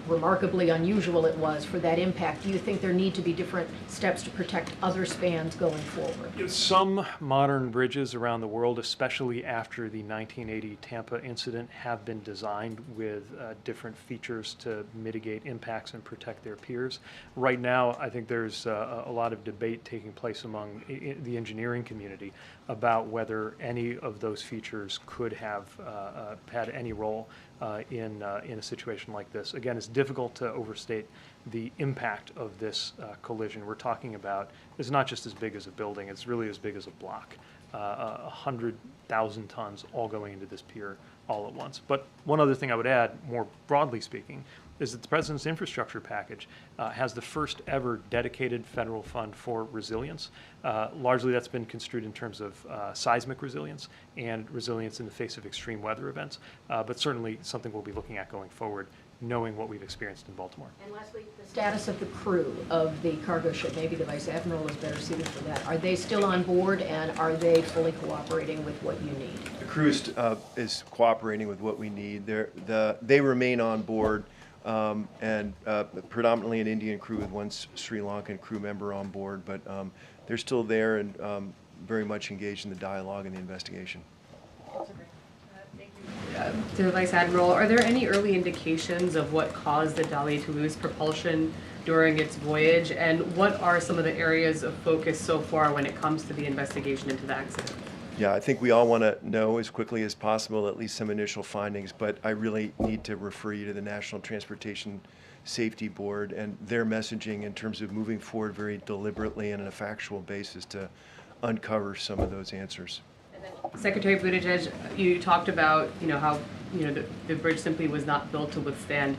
remarkably unusual it was for that impact, do you think there need to be different steps to protect other spans going forward? Some modern bridges around the world, especially after the 1980 Tampa incident, have been designed with different features to mitigate impacts and protect their piers. Right now, I think there's a lot of debate taking place among the engineering community about whether any of those features could have had any role in a situation like this. Again, it's difficult to overstate the impact of this collision. We're talking about, it's not just as big as a building, it's really as big as a block. 100,000 tons all going into this pier all at once. But one other thing I would add, more broadly speaking, is that the President's infrastructure package has the first ever dedicated federal fund for resilience. Largely that's been construed in terms of seismic resilience and resilience in the face of extreme weather events, but certainly something we'll be looking at going forward, knowing what we've experienced in Baltimore. And lastly, the status of the crew of the cargo ship, maybe the Vice Admiral is better suited for that. Are they still on board, and are they fully cooperating with what you need? The crew is cooperating with what we need. They remain on board, and predominantly an Indian crew with one Sri Lankan crew member on board, but they're still there and very much engaged in the dialogue and the investigation. To the Vice Admiral, are there any early indications of what caused the Dali to lose propulsion during its voyage, and what are some of the areas of focus so far when it comes to the investigation into the accident? Yeah, I think we all want to know as quickly as possible at least some initial findings, but I really need to refer you to the National Transportation Safety Board and their messaging in terms of moving forward very deliberately and on a factual basis to uncover some of those answers. Secretary Buttigieg, you talked about, how, the bridge simply was not built to withstand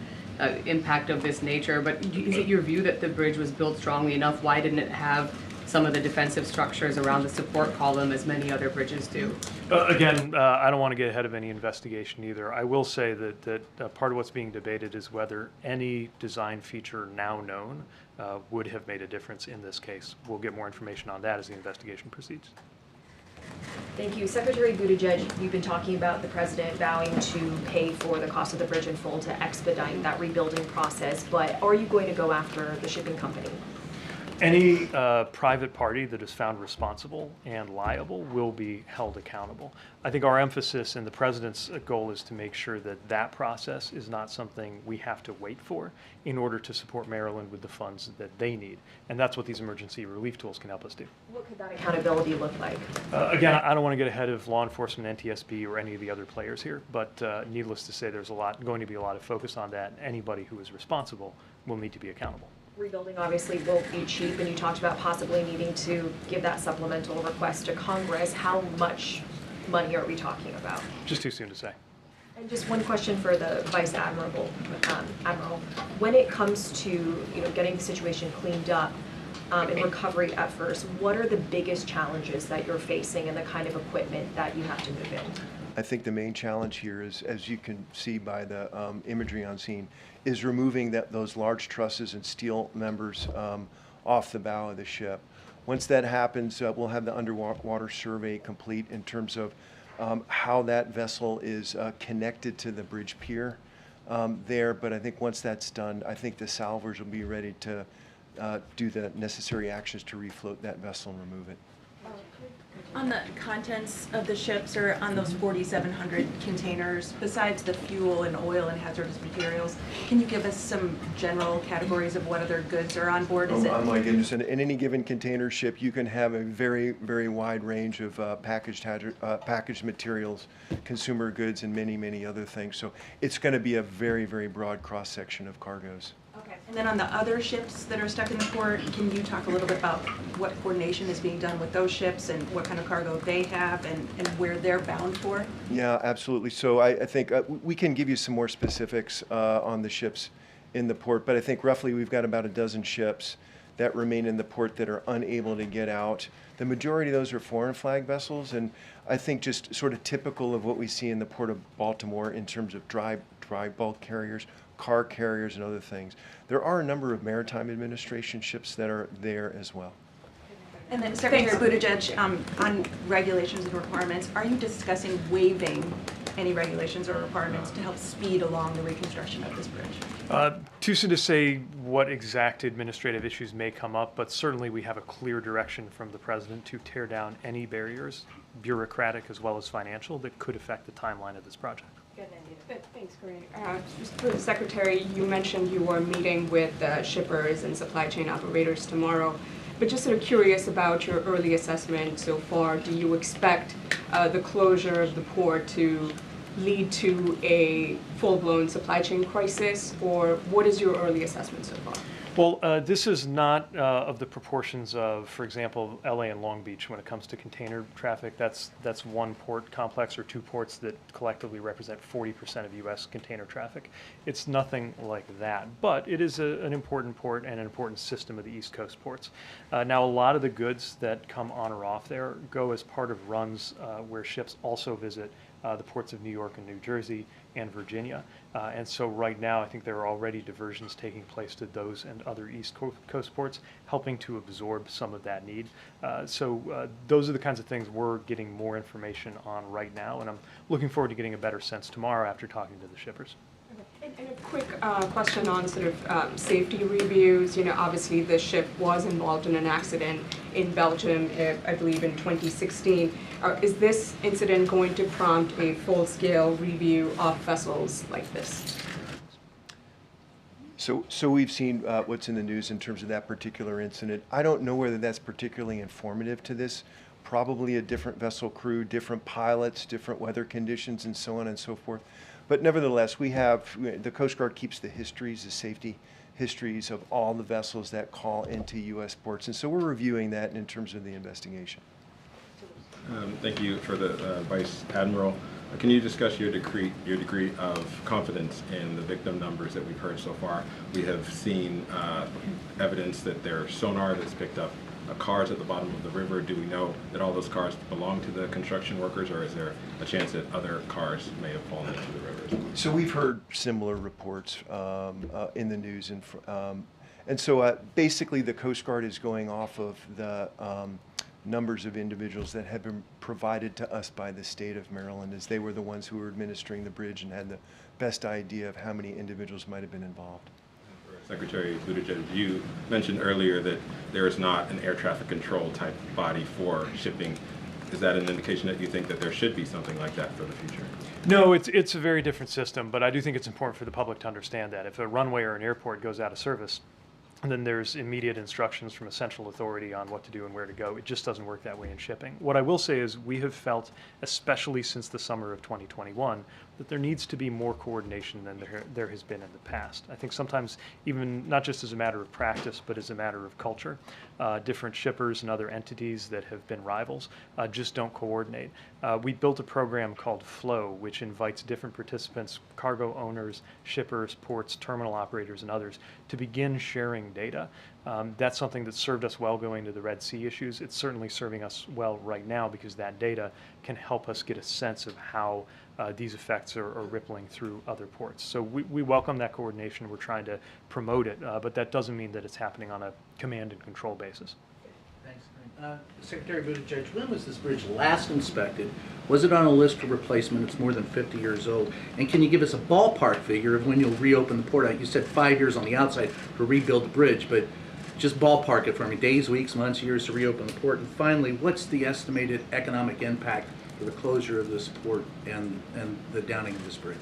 impact of this nature, but is it your view that the bridge was built strongly enough? Why didn't it have some of the defensive structures around the support column as many other bridges do? Again, I don't want to get ahead of any investigation either. I will say that part of what's being debated is whether any design feature now known would have made a difference in this case. We'll get more information on that as the investigation proceeds. Thank you. Secretary Buttigieg, you've been talking about the president vowing to pay for the cost of the bridge in full to expedite that rebuilding process, but are you going to go after the shipping company? Any private party that is found responsible and liable will be held accountable. I think our emphasis and the president's goal is to make sure that that process is not something we have to wait for in order to support Maryland with the funds that they need. And that's what these emergency relief tools can help us do. What could that accountability look like? Again, I don't want to get ahead of law enforcement, NTSB, or any of the other players here, but needless to say, there's going to be a lot of focus on that. Anybody who is responsible will need to be accountable. Rebuilding obviously won't be cheap, and you talked about possibly needing to give that supplemental request to Congress. How much money are we talking about? Just too soon to say. And just one question for the Vice Admiral. When it comes to getting the situation cleaned up and recovery efforts, what are the biggest challenges that you're facing and the kind of equipment that you have to move in? I think the main challenge here is, as you can see by the imagery on scene, is removing those large trusses and steel members off the bow of the ship. Once that happens, we'll have the underwater survey complete in terms of how that vessel is connected to the bridge pier there. But I think once that's done, I think the salvors will be ready to do the necessary actions to refloat that vessel and remove it. On the contents of the ships, or on those 4,700 containers, besides the fuel and oil and hazardous materials, can you give us some general categories of what other goods are on board? Oh my goodness, in any given container ship, you can have a very, very wide range of packaged materials, consumer goods, and many, many other things. So it's going to be a very, very broad cross-section of cargoes. Okay. And then on the other ships that are stuck in the port, can you talk a little bit about what coordination is being done with those ships and what kind of cargo they have and where they're bound for? Yeah, absolutely. So I think we can give you some more specifics on the ships in the port, but I think roughly we've got about a dozen ships that remain in the port that are unable to get out. The majority of those are foreign flag vessels, and I think just sort of typical of what we see in the port of Baltimore in terms of dry bulk carriers, car carriers, and other things. There are a number of Maritime Administration ships that are there as well. And then Secretary Buttigieg, on regulations and requirements, are you discussing waiving any regulations or requirements to help speed along the reconstruction of this bridge? Too soon to say what exact administrative issues may come up, but certainly we have a clear direction from the president to tear down any barriers, bureaucratic as well as financial, that could affect the timeline of this project. Thanks, Corinne. Just for the Secretary, you mentioned you were meeting with shippers and supply chain operators tomorrow, but just sort of curious about your early assessment so far. Do you expect the closure of the port to lead to a full-blown supply chain crisis, or what is your early assessment so far? Well, this is not of the proportions of, for example, LA and Long Beach when it comes to container traffic. That's one port complex or two ports that collectively represent 40% of U.S. container traffic. It's nothing like that, but it is an important port and an important system of the East Coast ports. Now, a lot of the goods that come on or off there go as part of runs where ships also visit the ports of New York and New Jersey and Virginia. And so right now, I think there are already diversions taking place to those and other East Coast ports, helping to absorb some of that need. So those are the kinds of things we're getting more information on right now, and I'm looking forward to getting a better sense tomorrow after talking to the shippers. And a quick question on sort of safety reviews. You know, obviously the ship was involved in an accident in Belgium, I believe in 2016. Is this incident going to prompt a full-scale review of vessels like this? So we've seen what's in the news in terms of that particular incident. I don't know whether that's particularly informative to this. Probably a different vessel crew, different pilots, different weather conditions, and so on and so forth. But nevertheless, the Coast Guard keeps the histories, the safety histories of all the vessels that call into U.S. ports. And so we're reviewing that in terms of the investigation. Thank you for the Vice Admiral. Can you discuss your degree of confidence in the victim numbers that we've heard so far? We have seen evidence that there are sonar that's picked up cars at the bottom of the river. Do we know that all those cars belong to the construction workers, or is there a chance that other cars may have fallen into the river? So we've heard similar reports in the news, and so basically the Coast Guard is going off of the numbers of individuals that have been provided to us by the state of Maryland, as they were the ones who were administering the bridge and had the best idea of how many individuals might have been involved. Secretary Buttigieg, you mentioned earlier that there is not an air traffic control type body for shipping. Is that an indication that you think that there should be something like that for the future? No, it's a very different system, but I do think it's important for the public to understand that. If a runway or an airport goes out of service, and then there's immediate instructions from a central authority on what to do and where to go. It just doesn't work that way in shipping. What I will say is we have felt, especially since the summer of 2021, that there needs to be more coordination than there has been in the past. I think sometimes, even not just as a matter of practice, but as a matter of culture, different shippers and other entities that have been rivals just don't coordinate. We built a program called FLOW, which invites different participants, cargo owners, shippers, ports, terminal operators, and others, to begin sharing data. That's something that served us well going to the Red Sea issues. It's certainly serving us well right now because that data can help us get a sense of how these effects are rippling through other ports. So we welcome that coordination. We're trying to promote it, but that doesn't mean that it's happening on a command and control basis. Thanks. Secretary Buttigieg, when was this bridge last inspected? Was it on a list for replacement? It's more than 50 years old. And can you give us a ballpark figure of when you'll reopen the port? You said 5 years on the outside to rebuild the bridge, but just ballpark it for me. Days, weeks, months, years to reopen the port. And finally, what's the estimated economic impact for the closure of this port and the downing of this bridge?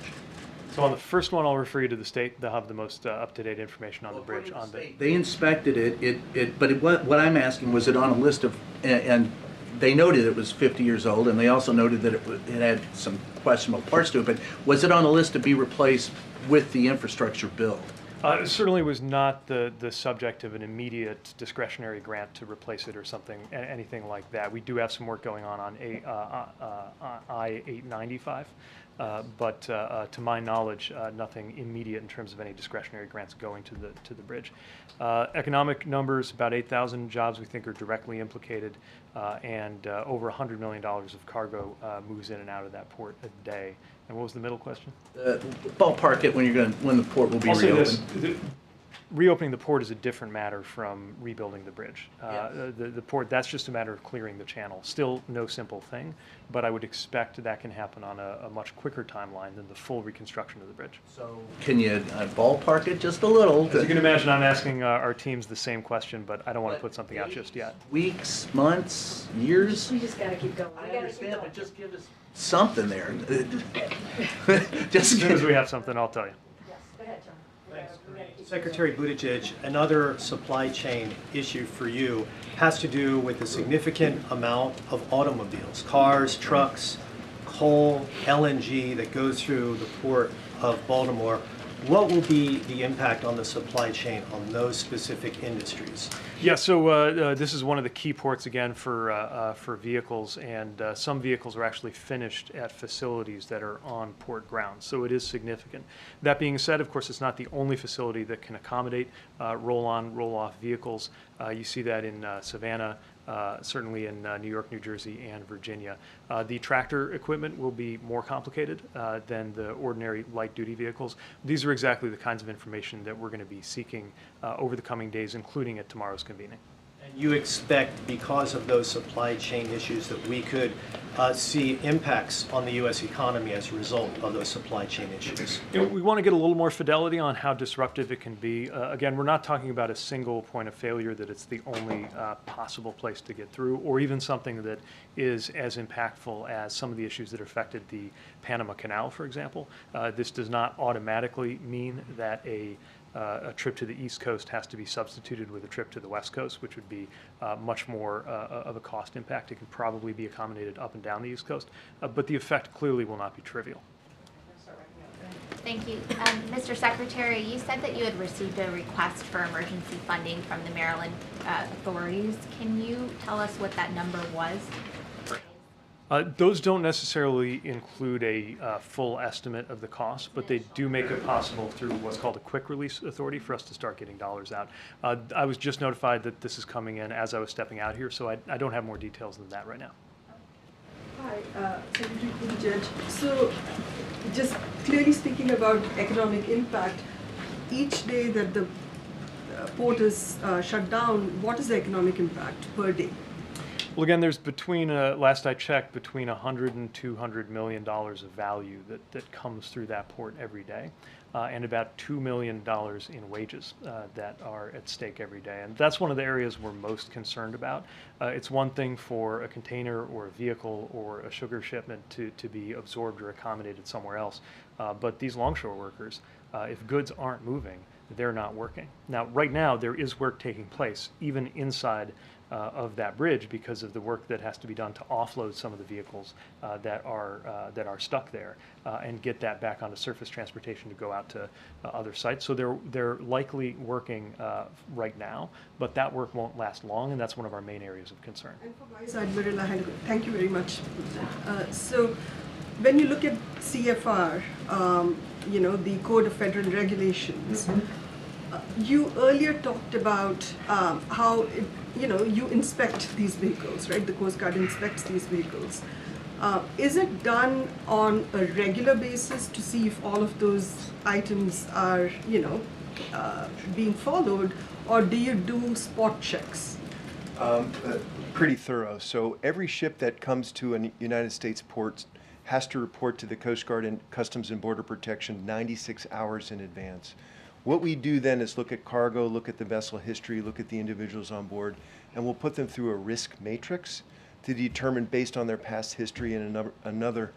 So on the first one, I'll refer you to the state. They'll have the most up-to-date information on the bridge. They inspected it, but what I'm asking, was it on a list of, and they noted it was 50 years old, and they also noted that it had some questionable parts to it, but was it on a list to be replaced with the infrastructure bill? It certainly was not the subject of an immediate discretionary grant to replace it or something, anything like that. We do have some work going on I-895, but to my knowledge, nothing immediate in terms of any discretionary grants going to the bridge. Economic numbers, about 8,000 jobs we think are directly implicated, and over $100 million of cargo moves in and out of that port a day. And what was the middle question? Ballpark it when the port will be reopened. reopening the port is a different matter from rebuilding the bridge. Yes. The port, that's just a matter of clearing the channel. Still no simple thing, but I would expect that can happen on a much quicker timeline than the full reconstruction of the bridge. So can you ballpark it just a little? As you can imagine, I'm asking our teams the same question, but I don't want to put something out just yet. Weeks, months, years? We just gotta keep going. I understand, but just give us something there. As soon as we have something, I'll tell you. Yes, go ahead, John. Secretary Buttigieg, another supply chain issue for you has to do with the significant amount of automobiles, cars, trucks, coal, LNG that goes through the port of Baltimore. What will be the impact on the supply chain on those specific industries? Yeah, so this is one of the key ports again for vehicles, and some vehicles are actually finished at facilities that are on port grounds, so it is significant. That being said, of course, it's not the only facility that can accommodate roll-on, roll-off vehicles. You see that in Savannah, certainly in New York, New Jersey, and Virginia. The tractor equipment will be more complicated than the ordinary light-duty vehicles. These are exactly the kinds of information that we're going to be seeking over the coming days, including at tomorrow's convening. And you expect, because of those supply chain issues, that we could see impacts on the U.S. economy as a result of those supply chain issues? You know, we want to get a little more fidelity on how disruptive it can be. Again, we're not talking about a single point of failure that it's the only possible place to get through, or even something that is as impactful as some of the issues that affected the Panama Canal, for example. This does not automatically mean that a trip to the East Coast has to be substituted with a trip to the West Coast, which would be much more of a cost impact. It can probably be accommodated up and down the East Coast, but the effect clearly will not be trivial. Thank you. Mr. Secretary, you said that you had received a request for emergency funding from the Maryland authorities. Can you tell us what that number was? Those don't necessarily include a full estimate of the cost, but they do make it possible through what's called a quick release authority for us to start getting dollars out. I was just notified that this is coming in as I was stepping out here, so I don't have more details than that right now. Hi, Secretary Buttigieg. So, just clearly speaking about economic impact, each day that the port is shut down, what is the economic impact per day? Well, again, there's between, last I checked, between $100 and $200 million of value that comes through that port every day, and about $2 million in wages that are at stake every day. And that's one of the areas we're most concerned about. It's one thing for a container or a vehicle or a sugar shipment to be absorbed or accommodated somewhere else, but these longshore workers, if goods aren't moving, they're not working. Now, right now, there is work taking place, even inside of that bridge, because of the work that has to be done to offload some of the vehicles that are stuck there and get that back onto surface transportation to go out to other sites. So they're likely working right now, but that work won't last long, and that's one of our main areas of concern. And for Vice Admiral, thank you very much. So, when you look at CFR, you know, the Code of Federal Regulations, you earlier talked about how you inspect these vehicles, right? The Coast Guard inspects these vehicles. Is it done on a regular basis to see if all of those items are, being followed, or do you do spot checks? Pretty thorough. So every ship that comes to a United States port has to report to the Coast Guard and Customs and Border Protection 96 hours in advance. What we do then is look at cargo, look at the vessel history, look at the individuals on board, and we'll put them through a risk matrix to determine, based on their past history and another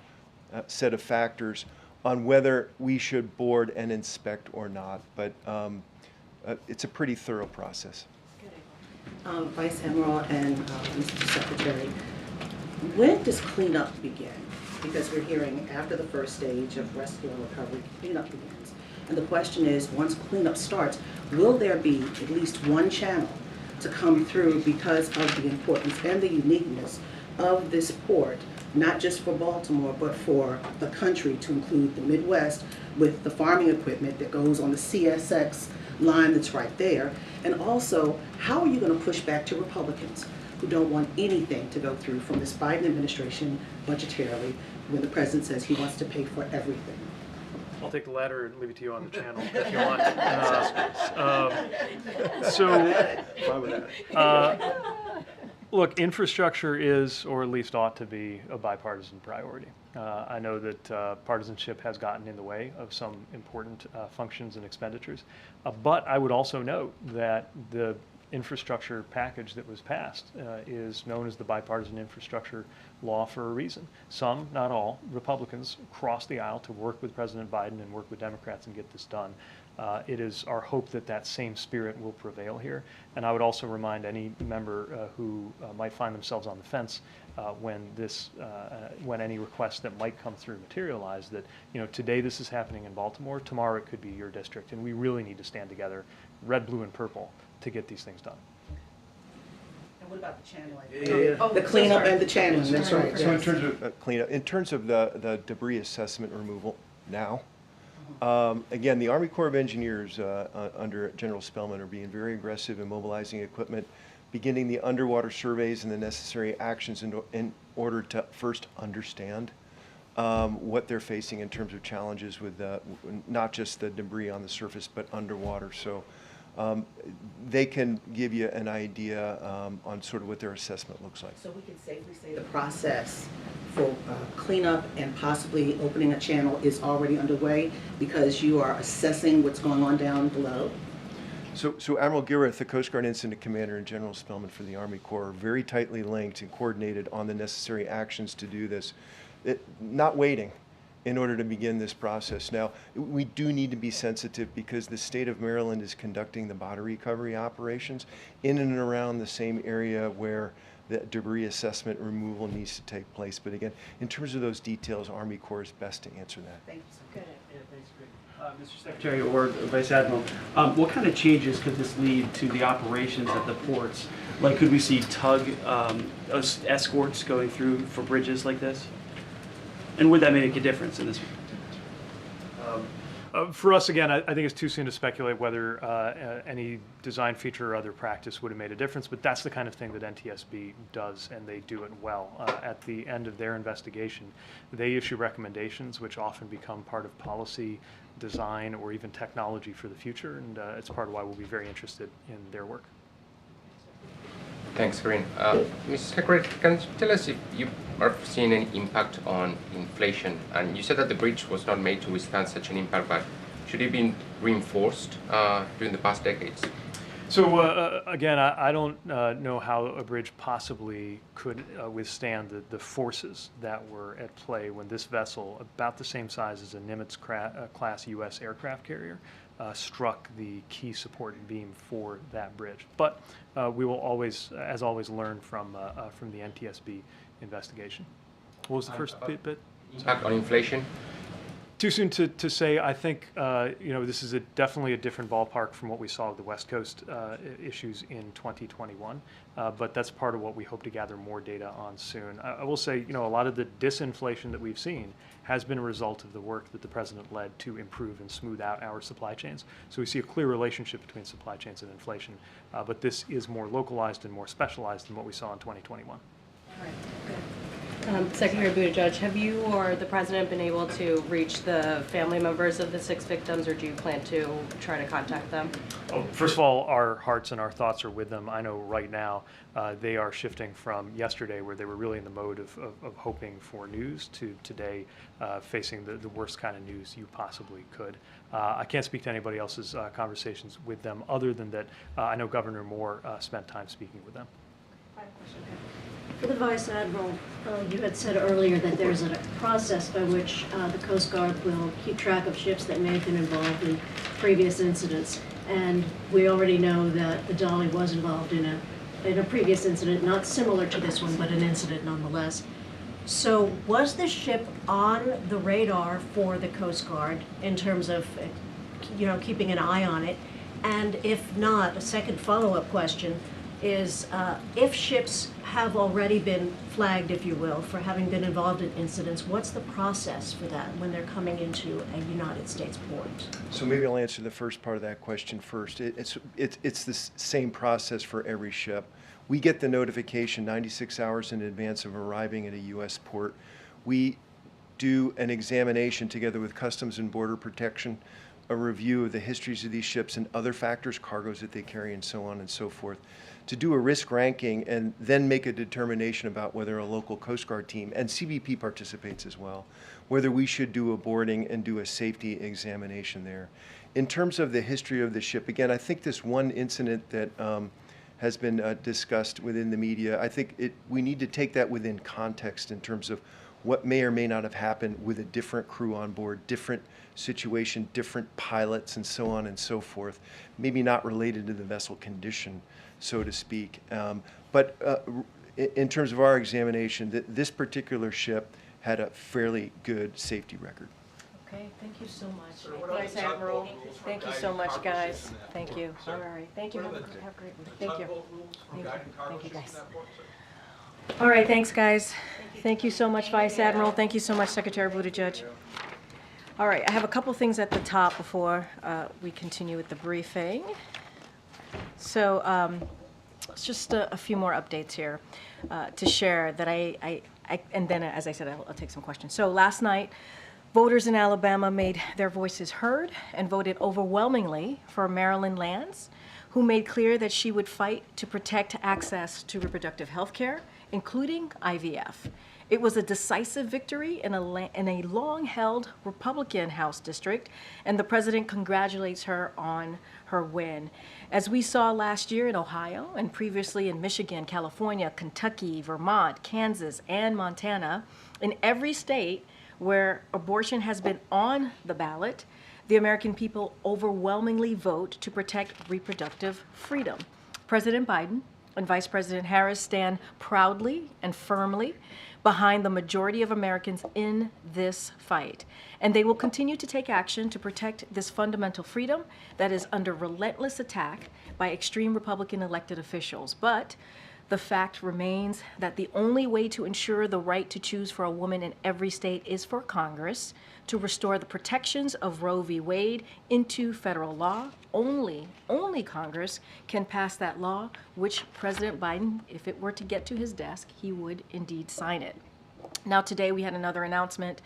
set of factors, on whether we should board and inspect or not. But it's a pretty thorough process. Vice Admiral and Mr. Secretary, when does cleanup begin? Because we're hearing after the first stage of rescue and recovery, cleanup begins. And the question is, once cleanup starts, will there be at least one channel to come through because of the importance and the uniqueness of this port, not just for Baltimore, but for the country, to include the Midwest with the farming equipment that goes on the CSX line that's right there? And also, how are you going to push back to Republicans who don't want anything to go through from this Biden administration budgetarily when the president says he wants to pay for everything? I'll take the latter and leave it to you on the channel if you want. Look, infrastructure is, or at least ought to be, a bipartisan priority. I know that partisanship has gotten in the way of some important functions and expenditures, but I would also note that the infrastructure package that was passed is known as the bipartisan infrastructure law for a reason. Some, not all, Republicans crossed the aisle to work with President Biden and work with Democrats and get this done. It is our hope that that same spirit will prevail here. And I would also remind any member who might find themselves on the fence when any requests that might come through materialize, that today this is happening in Baltimore, tomorrow it could be your district, and we really need to stand together, red, blue, and purple, to get these things done. And what about the channeling? The cleanup and the channeling, that's right. So in terms of cleanup, in terms of the debris assessment removal now, again, the Army Corps of Engineers under General Spellman are being very aggressive in mobilizing equipment, beginning the underwater surveys and the necessary actions in order to first understand what they're facing in terms of challenges with not just the debris on the surface, but underwater. So they can give you an idea on sort of what their assessment looks like. So we can safely say the process for cleanup and possibly opening a channel is already underway because you are assessing what's going on down below? So Admiral Gilrath, the Coast Guard Incident Commander, and General Spellman for the Army Corps are very tightly linked and coordinated on the necessary actions to do this. Not waiting in order to begin this process. Now, we do need to be sensitive because the state of Maryland is conducting the body recovery operations in and around the same area where the debris assessment removal needs to take place. But again, in terms of those details, Army Corps is best to answer that. Thank you. Good. Mr. Secretary or Vice Admiral, what kind of changes could this lead to the operations at the ports? Like, could we see tug escorts going through for bridges like this? And would that make a difference in this? For us, again, I think it's too soon to speculate whether any design feature or other practice would have made a difference, but that's the kind of thing that NTSB does, and they do it well. At the end of their investigation, they issue recommendations which often become part of policy, design, or even technology for the future, and it's part of why we'll be very interested in their work. Thanks, Corinne. Mr. Secretary, can you tell us if you are seeing any impact on inflation? And you said that the bridge was not made to withstand such an impact, but should it have been reinforced during the past decades? So again, I don't know how a bridge possibly could withstand the forces that were at play when this vessel, about the same size as a Nimitz class U.S. aircraft carrier, struck the key support beam for that bridge. But we will always, as always, learn from the NTSB investigation. What was the first bit? Impact on inflation? Too soon to say. I think this is definitely a different ballpark from what we saw with the West Coast issues in 2021. But that's part of what we hope to gather more data on soon. I will say, a lot of the disinflation that we've seen has been a result of the work that the president led to improve and smooth out our supply chains. So we see a clear relationship between supply chains and inflation. But this is more localized and more specialized than what we saw in 2021. All right, good. Secretary Buttigieg, have you or the president been able to reach the family members of the 6 victims, or do you plan to try to contact them? First of all, our hearts and our thoughts are with them. I know right now they are shifting from yesterday, where they were really in the mode of hoping for news, to today facing the worst kind of news you possibly could. I can't speak to anybody else's conversations with them, other than that I know Governor Moore spent time speaking with them. For the Vice Admiral, you had said earlier that there's a process by which the Coast Guard will keep track of ships that may have been involved in previous incidents. And we already know that the Dolly was involved in a previous incident, not similar to this one, but an incident nonetheless. So was the ship on the radar for the Coast Guard in terms of, keeping an eye on it? And if not, a second follow-up question is, if ships have already been flagged, if you will, for having been involved in incidents, what's the process for that when they're coming into a United States port? So maybe I'll answer the first part of that question first. It's the same process for every ship. We get the notification 96 hours in advance of arriving at a U.S. port. We do an examination together with Customs and Border Protection, a review of the histories of these ships and other factors, cargoes that they carry and so on and so forth, to do a risk ranking and then make a determination about whether a local Coast Guard team, and CBP participates as well, whether we should do a boarding and do a safety examination there. In terms of the history of the ship, again, I think this one incident that has been discussed within the media, I think we need to take that within context in terms of what may or may not have happened with a different crew on board, different situation, different pilots, and so on and so forth, maybe not related to the vessel condition, so to speak. But in terms of our examination, this particular ship had a fairly good safety record. Okay, thank you so much. Vice Admiral, thank you so much, guys. Thank you. All right, thank you. Have a great week. Thank you. Thank you, guys. All right, thanks, guys. Thank you so much, Vice Admiral. Thank you so much, Secretary Buttigieg. All right, I have a couple things at the top before we continue with the briefing. So it's just a few more updates here to share that and then, as I said, I'll take some questions. So last night, voters in Alabama made their voices heard and voted overwhelmingly for Marilyn Lands, who made clear that she would fight to protect access to reproductive health care, including IVF. It was a decisive victory in a long-held Republican House district, and the president congratulates her on her win. As we saw last year in Ohio and previously in Michigan, California, Kentucky, Vermont, Kansas, and Montana, in every state where abortion has been on the ballot, the American people overwhelmingly vote to protect reproductive freedom. President Biden and Vice President Harris stand proudly and firmly behind the majority of Americans in this fight. And they will continue to take action to protect this fundamental freedom that is under relentless attack by extreme Republican elected officials. But the fact remains that the only way to ensure the right to choose for a woman in every state is for Congress to restore the protections of Roe v. Wade into federal law. Only Congress can pass that law, which President Biden, if it were to get to his desk, he would indeed sign it. Now today we had another announcement.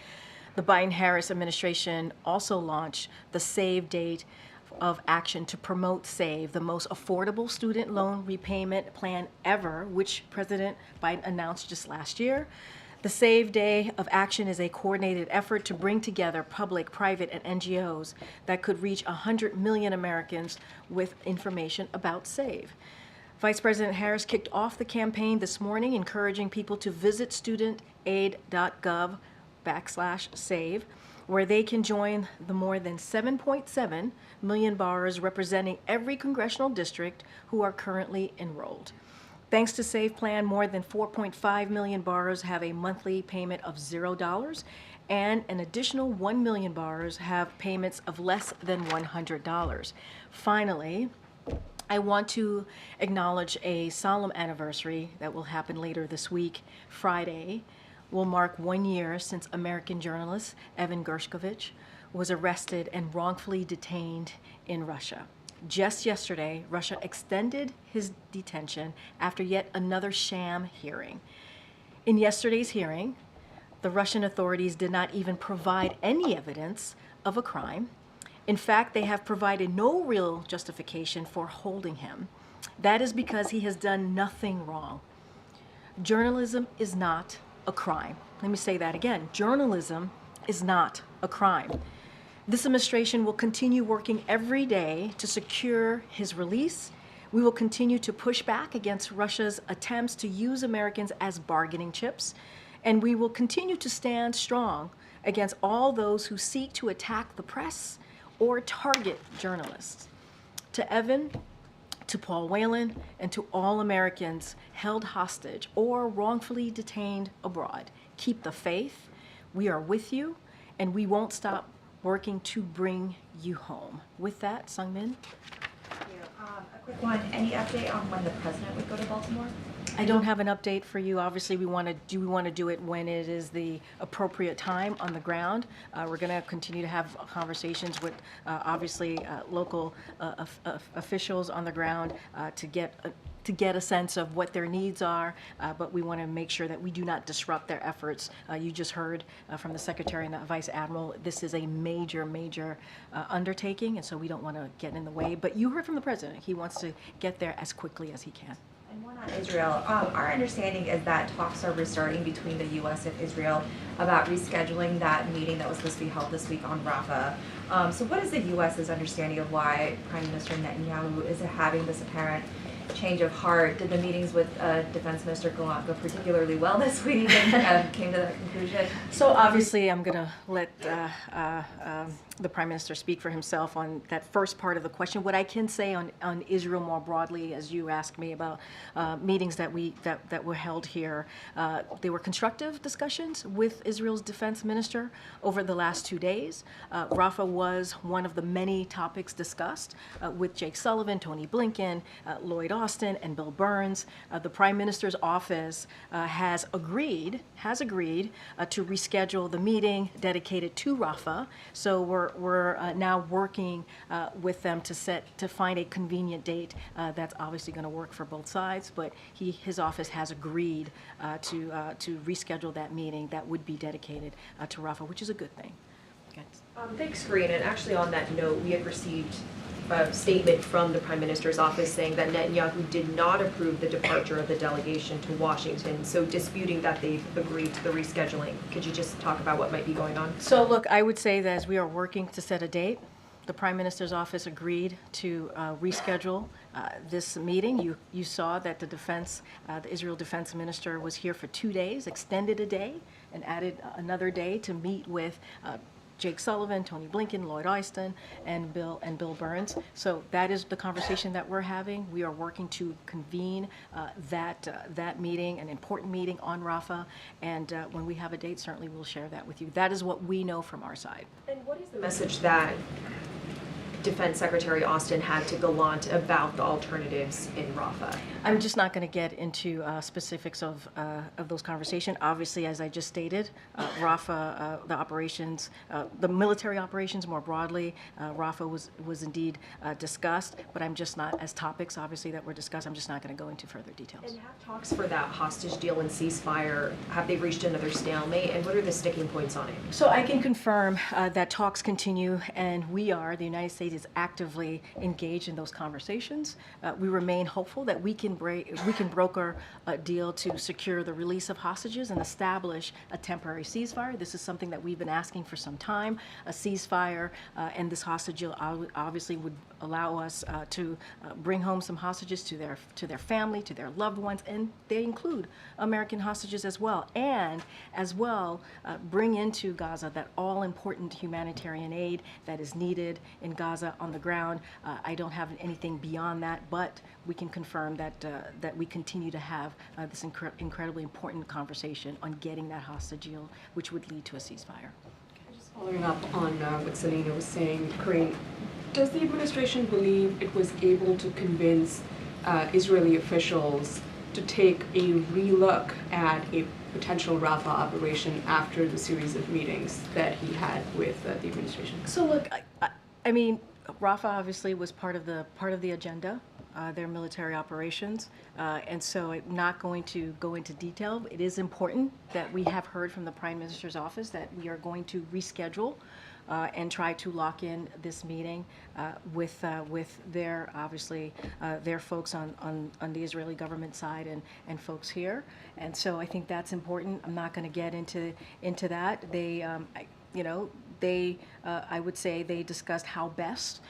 The Biden-Harris administration also launched the Save Date of action to promote SAVE, the most affordable student loan repayment plan ever, which President Biden announced just last year. The SAVE Day of Action is a coordinated effort to bring together public, private, and NGOs that could reach 100 million Americans with information about SAVE. Vice President Harris kicked off the campaign this morning, encouraging people to visit studentaid.gov/save, where they can join the more than 7.7 million borrowers representing every congressional district who are currently enrolled. Thanks to SAVE Plan, more than 4.5 million borrowers have a monthly payment of $0, and an additional 1 million borrowers have payments of less than $100. Finally, I want to acknowledge a solemn anniversary that will happen later this week. Friday will mark 1 year since American journalist Evan Gershkovich was arrested and wrongfully detained in Russia. Just yesterday, Russia extended his detention after yet another sham hearing. In yesterday's hearing, the Russian authorities did not even provide any evidence of a crime. In fact, they have provided no real justification for holding him. That is because he has done nothing wrong. Journalism is not a crime. Let me say that again. Journalism is not a crime. This administration will continue working every day to secure his release. We will continue to push back against Russia's attempts to use Americans as bargaining chips, and we will continue to stand strong against all those who seek to attack the press or target journalists. To Evan, to Paul Whelan, and to all Americans held hostage or wrongfully detained abroad, keep the faith. We are with you, and we won't stop working to bring you home. With that, Sungmin. A quick one, any update on when the president would go to Baltimore? I don't have an update for you. Obviously, we want to do it when it is the appropriate time on the ground. We're going to continue to have conversations with, obviously, local officials on the ground to get to get a sense of what their needs are, but we want to make sure that we do not disrupt their efforts. You just heard from the Secretary and the Vice Admiral, this is a major undertaking, and so we don't want to get in the way. But you heard from the President. He wants to get there as quickly as he can. And one on Israel. Our understanding is that talks are restarting between the U.S. and Israel about rescheduling that meeting that was supposed to be held this week on Rafah. So what is the U.S.'s understanding of why Prime Minister Netanyahu is having this apparent change of heart? Did the meetings with Defense Minister Gallant go particularly well this week and came to that conclusion? So obviously I'm going to let the Prime Minister speak for himself on that first part of the question. What I can say on Israel more broadly, as you asked me about meetings that were held here, they were constructive discussions with Israel's defense minister over the last 2 days. Rafah was one of the many topics discussed with Jake Sullivan, Tony Blinken, Lloyd Austin, and Bill Burns. The Prime Minister's office has agreed to reschedule the meeting dedicated to Rafah. So we're now working with them to find a convenient date that's obviously going to work for both sides. But his office has agreed to reschedule that meeting that would be dedicated to Rafah, which is a good thing. Thanks, Corinne. And actually on that note, we had received a statement from the Prime Minister's office saying that Netanyahu did not approve the departure of the delegation to Washington, so disputing that they've agreed to the rescheduling. Could you just talk about what might be going on? So look, I would say that as we are working to set a date, the Prime Minister's office agreed to reschedule this meeting. You saw that the Israel Defense Minister was here for 2 days, extended a day, and added another day to meet with Jake Sullivan, Tony Blinken, Lloyd Austin, and Bill Burns. So that is the conversation that we're having. We are working to convene that meeting, an important meeting on Rafah, and when we have a date, certainly we'll share that with you. That is what we know from our side. And what is the message that Defense Secretary Austin had to Gallant about the alternatives in Rafah? I'm just not going to get into specifics of those conversations. Obviously, as I just stated, Rafah, the operations, the military operations more broadly, Rafah was indeed discussed, but I'm just not, as topics obviously that were discussed, I'm just not going to go into further details. And have talks for that hostage deal and ceasefire, have they reached another stalemate, and what are the sticking points on it? So I can confirm that talks continue, and the United States is actively engaged in those conversations. We remain hopeful that we can broker a deal to secure the release of hostages and establish a temporary ceasefire. This is something that we've been asking for some time. A ceasefire and this hostage deal obviously would allow us to bring home some hostages to their family, to their loved ones, and they include American hostages as well. And as well, bring into Gaza that all-important humanitarian aid that is needed in Gaza on the ground. I don't have anything beyond that, but we can confirm that we continue to have this incredibly important conversation on getting that hostage deal, which would lead to a ceasefire. Just following up on what Selena was saying, Corinne, does the administration believe it was able to convince Israeli officials to take a relook at a potential Rafah operation after the series of meetings that he had with the administration? So look, I mean, Rafah obviously was part of the agenda, their military operations, and so I'm not going to go into detail. It is important that we have heard from the Prime Minister's office that we are going to reschedule and try to lock in this meeting with their obviously their folks on the Israeli government side and folks here, and so I think that's important. I'm not going to get into that. I would say they discussed how best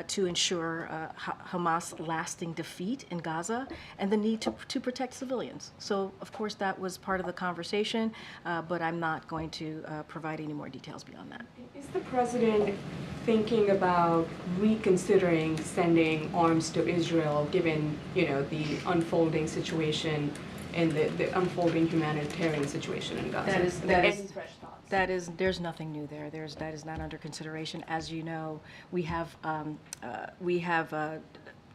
to ensure Hamas' lasting defeat in Gaza and the need to protect civilians. So, of course, that was part of the conversation, but I'm not going to provide any more details beyond that. Is the president thinking about reconsidering sending arms to Israel, given the unfolding situation and the unfolding humanitarian situation in Gaza? There's nothing new there. That is not under consideration. As you know, we have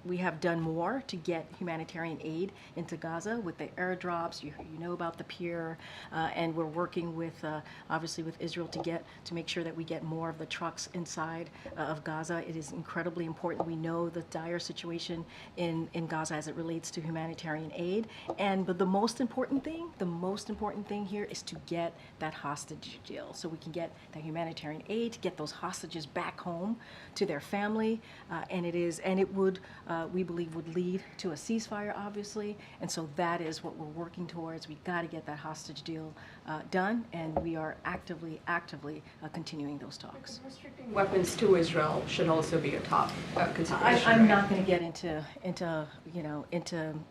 we have done more to get humanitarian aid into Gaza with the airdrops. You know about the pier, and we're working with, obviously, with Israel to make sure that we get more of the trucks inside of Gaza. It is incredibly important. We know the dire situation in Gaza as it relates to humanitarian aid, but the most important thing here is to get that hostage deal, so we can get that humanitarian aid to get those hostages back home to their family, and it would, we believe, would lead to a ceasefire, obviously, and so that is what we're working towards. We've got to get that hostage deal done, and we are actively continuing those talks. Restricting weapons to Israel should also be a top consideration. I'm right? not going to get into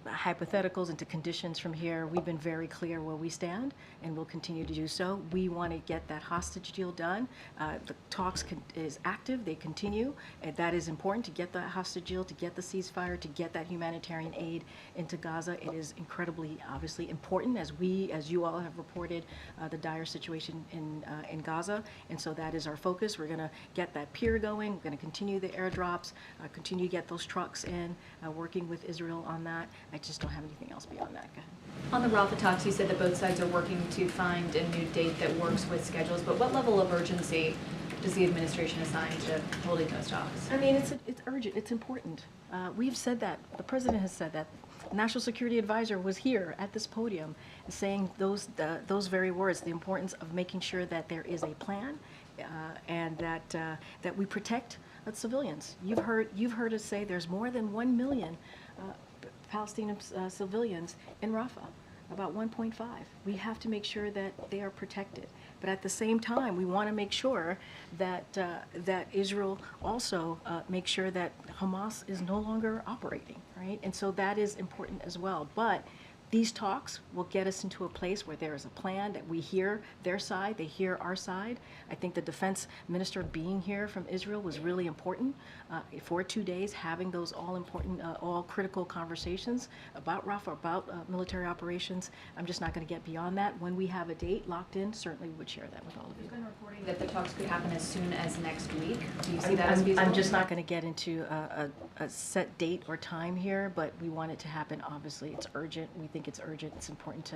hypotheticals, into conditions from here. We've been very clear where we stand, and we'll continue to do so. We want to get that hostage deal done. The talks is active; they continue, and that is important to get the hostage deal, to get the ceasefire, to get that humanitarian aid into Gaza. It is incredibly, obviously, important as you all have reported the dire situation in Gaza, and so that is our focus. We're going to get that pier going. We're going to continue the airdrops, continue to get those trucks in, working with Israel on that. I just don't have anything else beyond that. Go ahead. On the Rafah talks, you said that both sides are working to find a new date that works with schedules, but what level of urgency does the administration assign to holding those talks? I mean, it's urgent. It's important. We've said that. The president has said that. The National Security Advisor was here at this podium saying those very words, the importance of making sure that there is a plan and that we protect civilians. You've heard us say there's more than 1 million Palestinian civilians in Rafah, about 1.5. We have to make sure that they are protected. But at the same time, we want to make sure that Israel also makes sure that Hamas is no longer operating, right? And so that is important as well. But these talks will get us into a place where there is a plan, that we hear their side, they hear our side. I think the defense minister being here from Israel was really important for 2 days, having those all important, all critical conversations about Rafah, about military operations. I'm just not going to get beyond that. When we have a date locked in, certainly we would share that with all of you. There's been reporting that the talks could happen as soon as next week. Do you see that as feasible? I'm just not going to get into a set date or time here, but we want it to happen. Obviously, it's urgent. We think it's urgent. It's important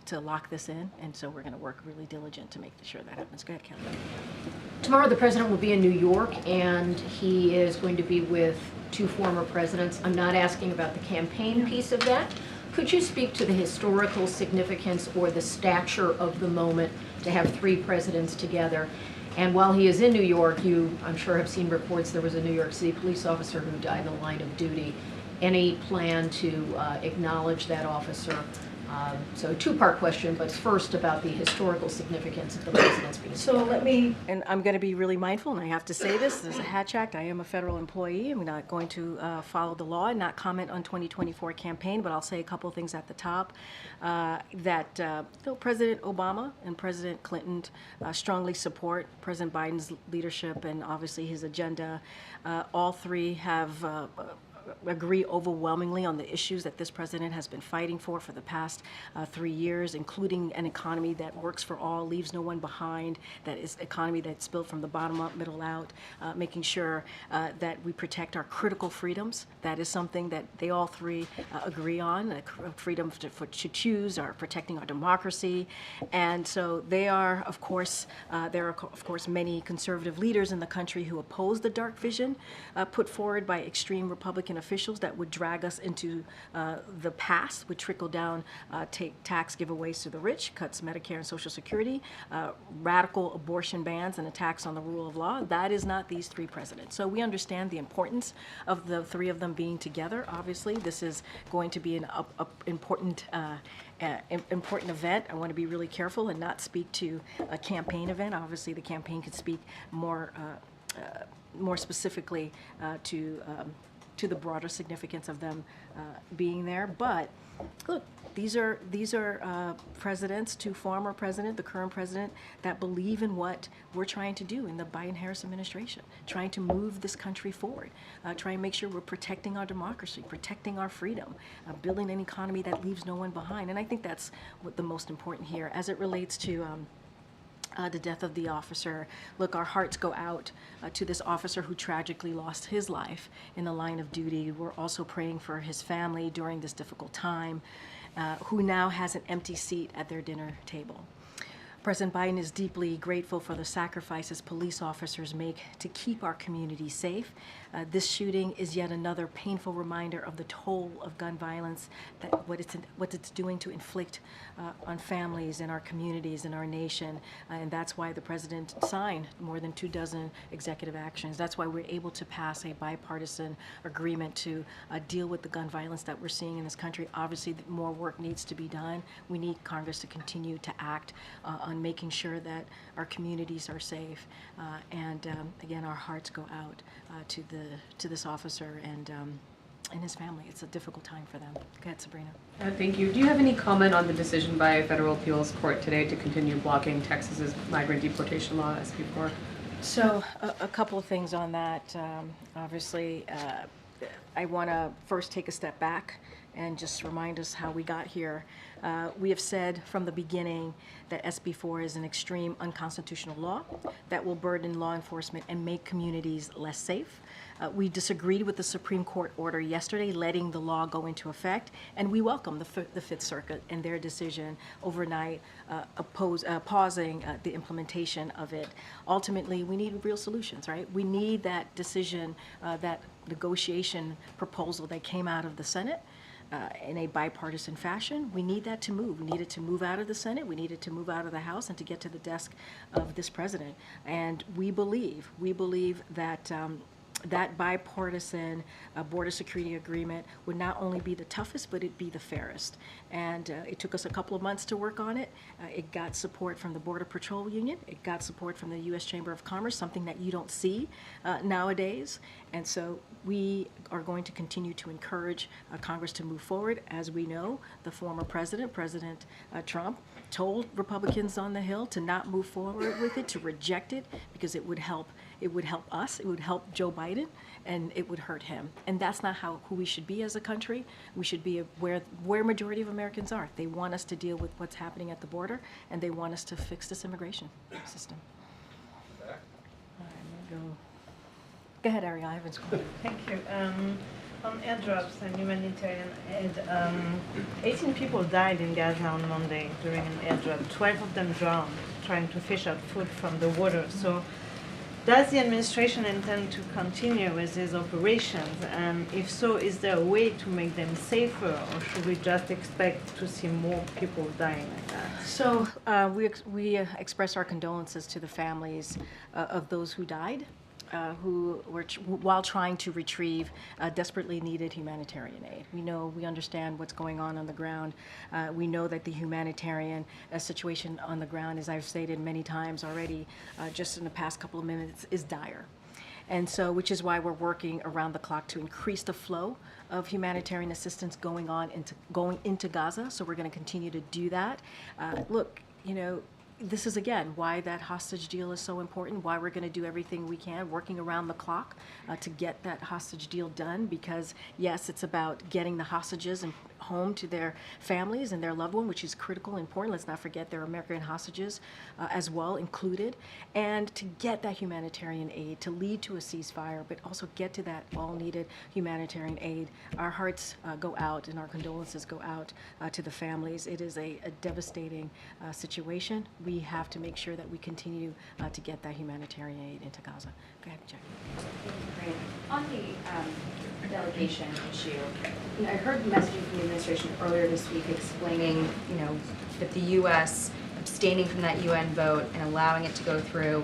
to lock this in, and so we're going to work really diligent to make sure that happens. Go ahead, Kelly. Tomorrow the president will be in New York, and he is going to be with 2 former presidents. I'm not asking about the campaign piece of that. Could you speak to the historical significance or the stature of the moment to have 3 presidents together? And while he is in New York, you, I'm sure, have seen reports there was a New York City police officer who died in the line of duty. Any plan to acknowledge that officer? So a 2-part question, but first about the historical significance of the presidents being So let me, and I'm going to be really mindful, and I have to say this as a Hatch Act. I am a federal employee. I'm not going to follow the law and not comment on 2024 campaign, but I'll say a couple of things at the top. President Obama and President Clinton strongly support President Biden's leadership and obviously his agenda. All 3 have agree overwhelmingly on the issues that this president has been fighting for the past 3 years, including an economy that works for all, leaves no one behind, that is an economy that's built from the bottom up, middle out, making sure that we protect our critical freedoms. That is something that they all 3 agree on, freedom to choose, or protecting our democracy. And so they are, of course, there are, of course, many conservative leaders in the country who oppose the dark vision put forward by extreme Republican officials that would drag us into the past, would trickle down, take tax giveaways to the rich, cuts Medicare and Social Security, radical abortion bans and attacks on the rule of law. That is not these 3 presidents. So we understand the importance of the 3 of them being together. Obviously, this is going to be an important event. I want to be really careful and not speak to a campaign event. Obviously, the campaign could speak more specifically to the broader significance of them being there. But look, these are presidents, 2 former presidents, the current president, that believe in what we're trying to do in the Biden-Harris administration, trying to move this country forward, trying to make sure we're protecting our democracy, protecting our freedom, building an economy that leaves no one behind. And I think that's what the most important here as it relates to the death of the officer. Look, our hearts go out to this officer who tragically lost his life in the line of duty. We're also praying for his family during this difficult time, who now has an empty seat at their dinner table. President Biden is deeply grateful for the sacrifices police officers make to keep our community safe. This shooting is yet another painful reminder of the toll of gun violence, that what it's doing to inflict on families in our communities in our nation. And that's why the president signed more than 24 executive actions. That's why we're able to pass a bipartisan agreement to deal with the gun violence that we're seeing in this country. Obviously, more work needs to be done. We need Congress to continue to act on making sure that our communities are safe. Again, our hearts go out to this officer and his family. It's a difficult time for them. Go ahead, Sabrina. Thank you. Do you have any comment on the decision by a federal appeals court today to continue blocking Texas's migrant deportation law as before? So a couple of things on that. Obviously, I want to first take a step back and just remind us how we got here. We have said from the beginning that SB 4 is an extreme unconstitutional law that will burden law enforcement and make communities less safe. We disagreed with the Supreme Court order yesterday letting the law go into effect, and we welcome the Fifth Circuit and their decision overnight pausing the implementation of it. Ultimately, we need real solutions, right? We need that decision, that negotiation proposal that came out of the Senate in a bipartisan fashion. We need that to move. We need it to move out of the Senate. We need it to move out of the House and to get to the desk of this president. And we believe that that bipartisan border security agreement would not only be the toughest, but it'd be the fairest. And it took us a couple of months to work on it. It got support from the Border Patrol Union. It got support from the U.S. Chamber of Commerce, something that you don't see nowadays. And so we are going to continue to encourage Congress to move forward. As we know, the former president, President Trump, told Republicans on the Hill to not move forward with it, to reject it, because it would help us, it would help Joe Biden, and it would hurt him. And that's not who we should be as a country. We should be where majority of Americans are. They want us to deal with what's happening at the border, and they want us to fix this immigration system. All right, I'm gonna go ahead, Ariel. I haven't spoken. Thank you. On airdrops and humanitarian aid, 18 people died in Gaza on Monday during an airdrop. 12 of them drowned trying to fish out food from the water. So does the administration intend to continue with these operations? And if so, is there a way to make them safer, or should we just expect to see more people dying like that? So we express our condolences to the families of those who died, who were while trying to retrieve desperately needed humanitarian aid. We understand what's going on the ground. We know that the humanitarian situation on the ground, as I've stated many times already, just in the past couple of minutes, is dire. And so, which is why we're working around the clock to increase the flow of humanitarian assistance going into Gaza. So we're going to continue to do that. Look, this is, again, why that hostage deal is so important, why we're going to do everything we can, working around the clock to get that hostage deal done, because, yes, it's about getting the hostages and home to their families and their loved one, which is critical and important. Let's not forget there are American hostages as well included. And to get that humanitarian aid, to lead to a ceasefire, but also get to that all-needed humanitarian aid. Our hearts go out and our condolences go out to the families. It is a devastating situation. We have to make sure that we continue to get that humanitarian aid into Gaza. Go ahead, Jackie. Great. On the delegation issue, I heard the messaging from the administration earlier this week explaining, that the U.S. abstaining from that UN vote and allowing it to go through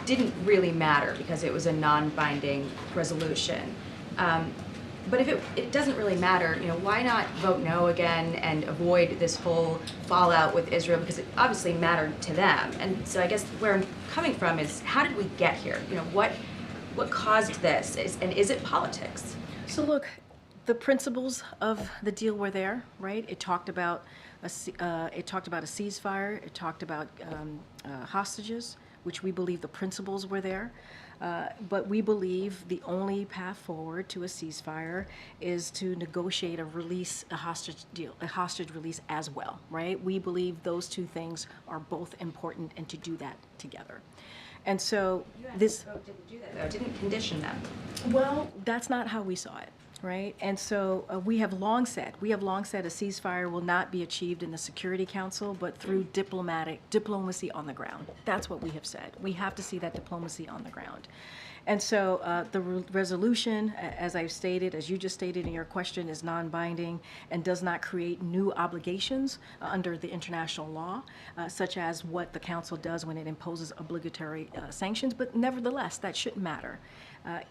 didn't really matter because it was a non-binding resolution. But if it doesn't really matter, why not vote no again and avoid this whole fallout with Israel, because it obviously mattered to them. And so I guess where I'm coming from is, how did we get here? What caused this, and is it politics? So look, the principles of the deal were there, right? It talked about a ceasefire. It talked about hostages, which we believe the principles were there. But we believe the only path forward to a ceasefire is to negotiate a hostage deal, a hostage release as well, right? We believe those two things are both important, and to do that together. And so this didn't do that, though. It didn't condition them. well, that's not how we saw it, right? And so we have long said a ceasefire will not be achieved in the Security Council, but through diplomacy on the ground. That's what we have said. We have to see that diplomacy on the ground. And so the resolution, as I've stated, as you just stated in your question, is non-binding and does not create new obligations under the international law, such as what the Council does when it imposes obligatory sanctions. But nevertheless, that shouldn't matter.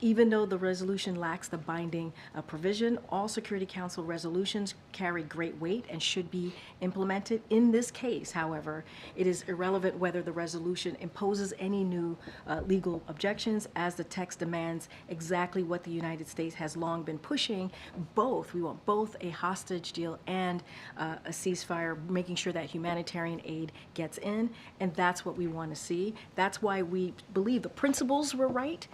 Even though the resolution lacks the binding provision, all Security Council resolutions carry great weight and should be implemented. In this case, however, it is irrelevant whether the resolution imposes any new legal objections, as the text demands exactly what the United States has long been pushing. Both, we want both a hostage deal and a ceasefire, making sure that humanitarian aid gets in, and that's what we want to see. That's why we believe the principles were right,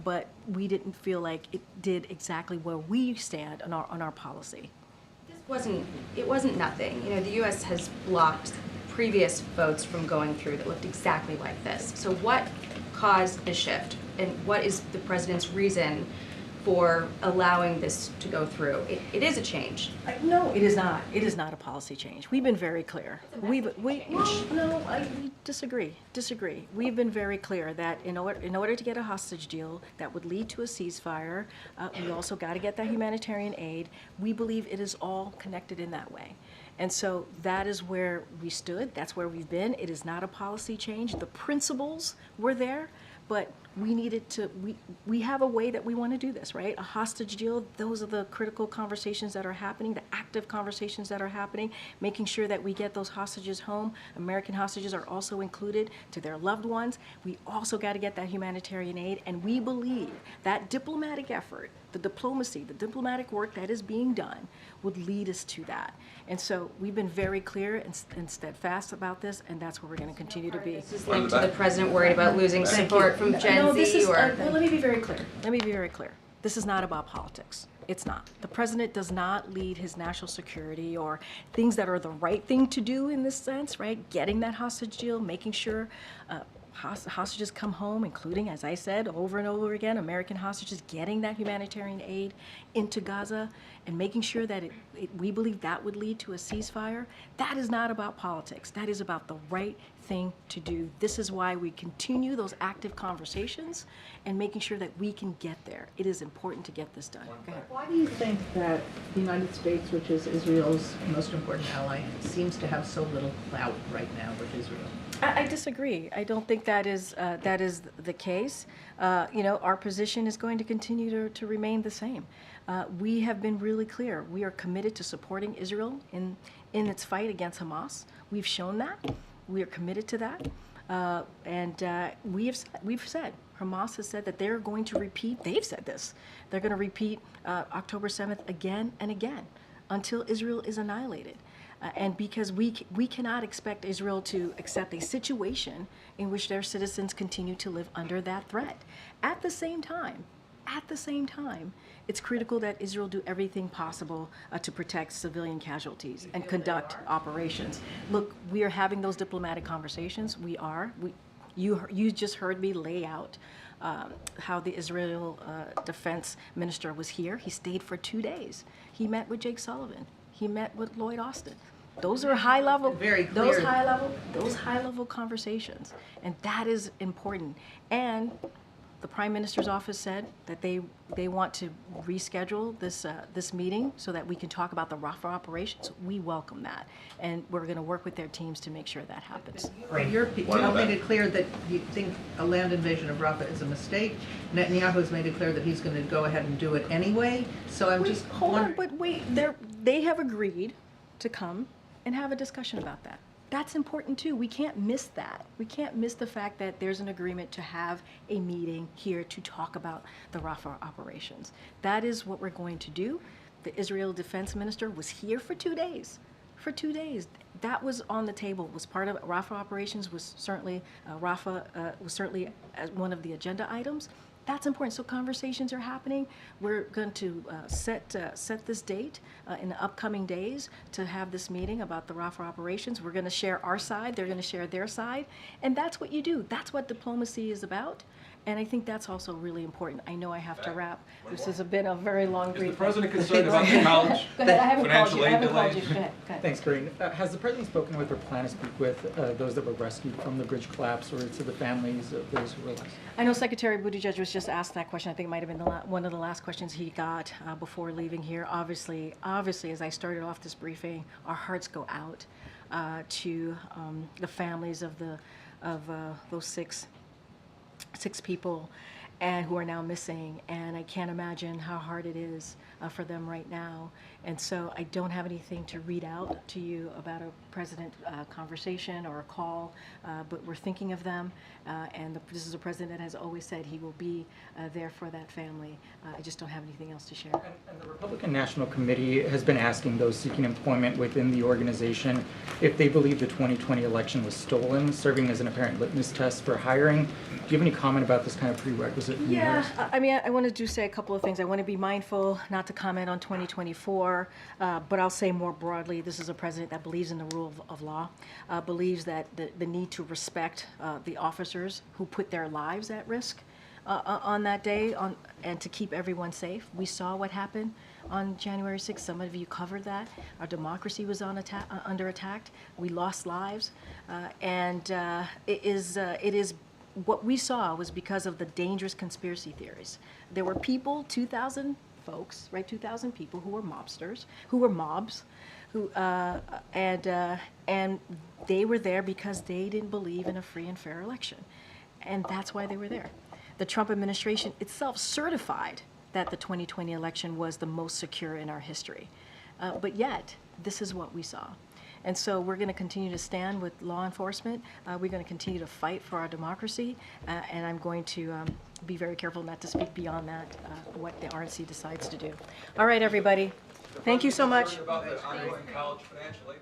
but we didn't feel like it did exactly where we stand on our policy. It wasn't nothing. You know, the U.S. has blocked previous votes from going through that looked exactly like this. So what caused the shift, and what is the president's reason for allowing this to go through? It is a change. No, it is not. It is not a policy change. We've been very clear. We disagree. We've been very clear that in order to get a hostage deal that would lead to a ceasefire, we also got to get that humanitarian aid. We believe it is all connected in that way. And so that is where we stood. That's where we've been. It is not a policy change. The principles were there, but we needed to, we have a way that we want to do this, right? A hostage deal, those are the critical conversations that are happening, the active conversations that are happening, making sure that we get those hostages home. American hostages are also included to their loved ones. We also got to get that humanitarian aid, and we believe that diplomatic effort, the diplomacy, the diplomatic work that is being done would lead us to that. And so we've been very clear and steadfast about this, and that's where we're going to continue to be. This is linked to the president worried about losing support from Gen Z, or? Well, let me be very clear. This is not about politics. It's not. The president does not lead his national security or things that are the right thing to do in this sense, right? Getting that hostage deal, making sure hostages come home, including, as I said, over and over again, American hostages, getting that humanitarian aid into Gaza and making sure that we believe that would lead to a ceasefire. That is not about politics. That is about the right thing to do. This is why we continue those active conversations and making sure that we can get there. It is important to get this done. Go ahead. Why do you think that the United States, which is Israel's most important ally, seems to have so little clout right now with Israel? I disagree. I don't think that is the case. Our position is going to continue to remain the same. We have been really clear. We are committed to supporting Israel in its fight against Hamas. We've shown that. We are committed to that. We've said, Hamas has said that they're going to repeat, they've said this, they're going to repeat October 7th again and again until Israel is annihilated. And because we cannot expect Israel to accept a situation in which their citizens continue to live under that threat. At the same time, it's critical that Israel do everything possible to protect civilian casualties and conduct operations. Look, we are having those diplomatic conversations. You just heard me lay out how the Israel defense minister was here. He stayed for 2 days. He met with Jake Sullivan. He met with Lloyd Austin. Those are high level conversations, and that is important. And the Prime Minister's office said that they want to reschedule this meeting so that we can talk about the Rafah operations. We welcome that, and we're going to work with their teams to make sure that happens. You made it clear that you think a land invasion of Rafah is a mistake. Netanyahu has made it clear that he's going to go ahead and do it anyway. So I'm just wondering. But wait, they have agreed to come and have a discussion about that. That's important too. We can't miss that. We can't miss the fact that there's an agreement to have a meeting here to talk about the Rafah operations. That is what we're going to do. The Israel defense minister was here for 2 days. for 2 days. That was on the table, was part of Rafah operations, was certainly, Rafah was certainly one of the agenda items. That's important. So conversations are happening. We're going to set this date in the upcoming days to have this meeting about the Rafah operations. We're going to share our side. They're going to share their side. And that's what you do. That's what diplomacy is about. And I think that's also really important. I know I have to wrap. This has been a very long briefing. Is the President concerned about the college Go ahead. I haven't called financial you. I aid haven't called delays? you. Go ahead. Go ahead. Thanks, Corinne. Has the President spoken with or plan to speak with those that were rescued from the bridge collapse, or to the families of those who were lost? I know Secretary Buttigieg was just asked that question. I think it might have been one of the last questions he got before leaving here. Obviously, as I started off this briefing, our hearts go out to the families of those six people and who are now missing, and I can't imagine how hard it is for them right now. And so I don't have anything to read out to you about a president conversation or a call, but we're thinking of them, and this is a president that has always said he will be there for that family. I just don't have anything else to share. And the Republican National Committee has been asking those seeking employment within the organization if they believe the 2020 election was stolen, serving as an apparent litmus test for hiring. Do you have any comment about this kind of prerequisite? Yeah, I mean, I want to say a couple of things. I want to be mindful not to comment on 2024, but I'll say more broadly, this is a president that believes in the rule of law, believes that the need to respect the officers who put their lives at risk on that day, and to keep everyone safe. We saw what happened on January 6th. Some of you covered that. Our democracy was under attack. We lost lives, and it is what we saw was because of the dangerous conspiracy theories. There were people, 2,000 folks, right, 2,000 people who were mobsters, who were mobs, and they were there because they didn't believe in a free and fair election, and that's why they were there. The Trump administration itself certified that the 2020 election was the most secure in our history, but yet this is what we saw. And so we're going to continue to stand with law enforcement. We're going to continue to fight for our democracy. And I'm going to be very careful not to speak beyond that, what the RNC decides to do. All right, everybody. Thank you so much. About the ongoing college financial aid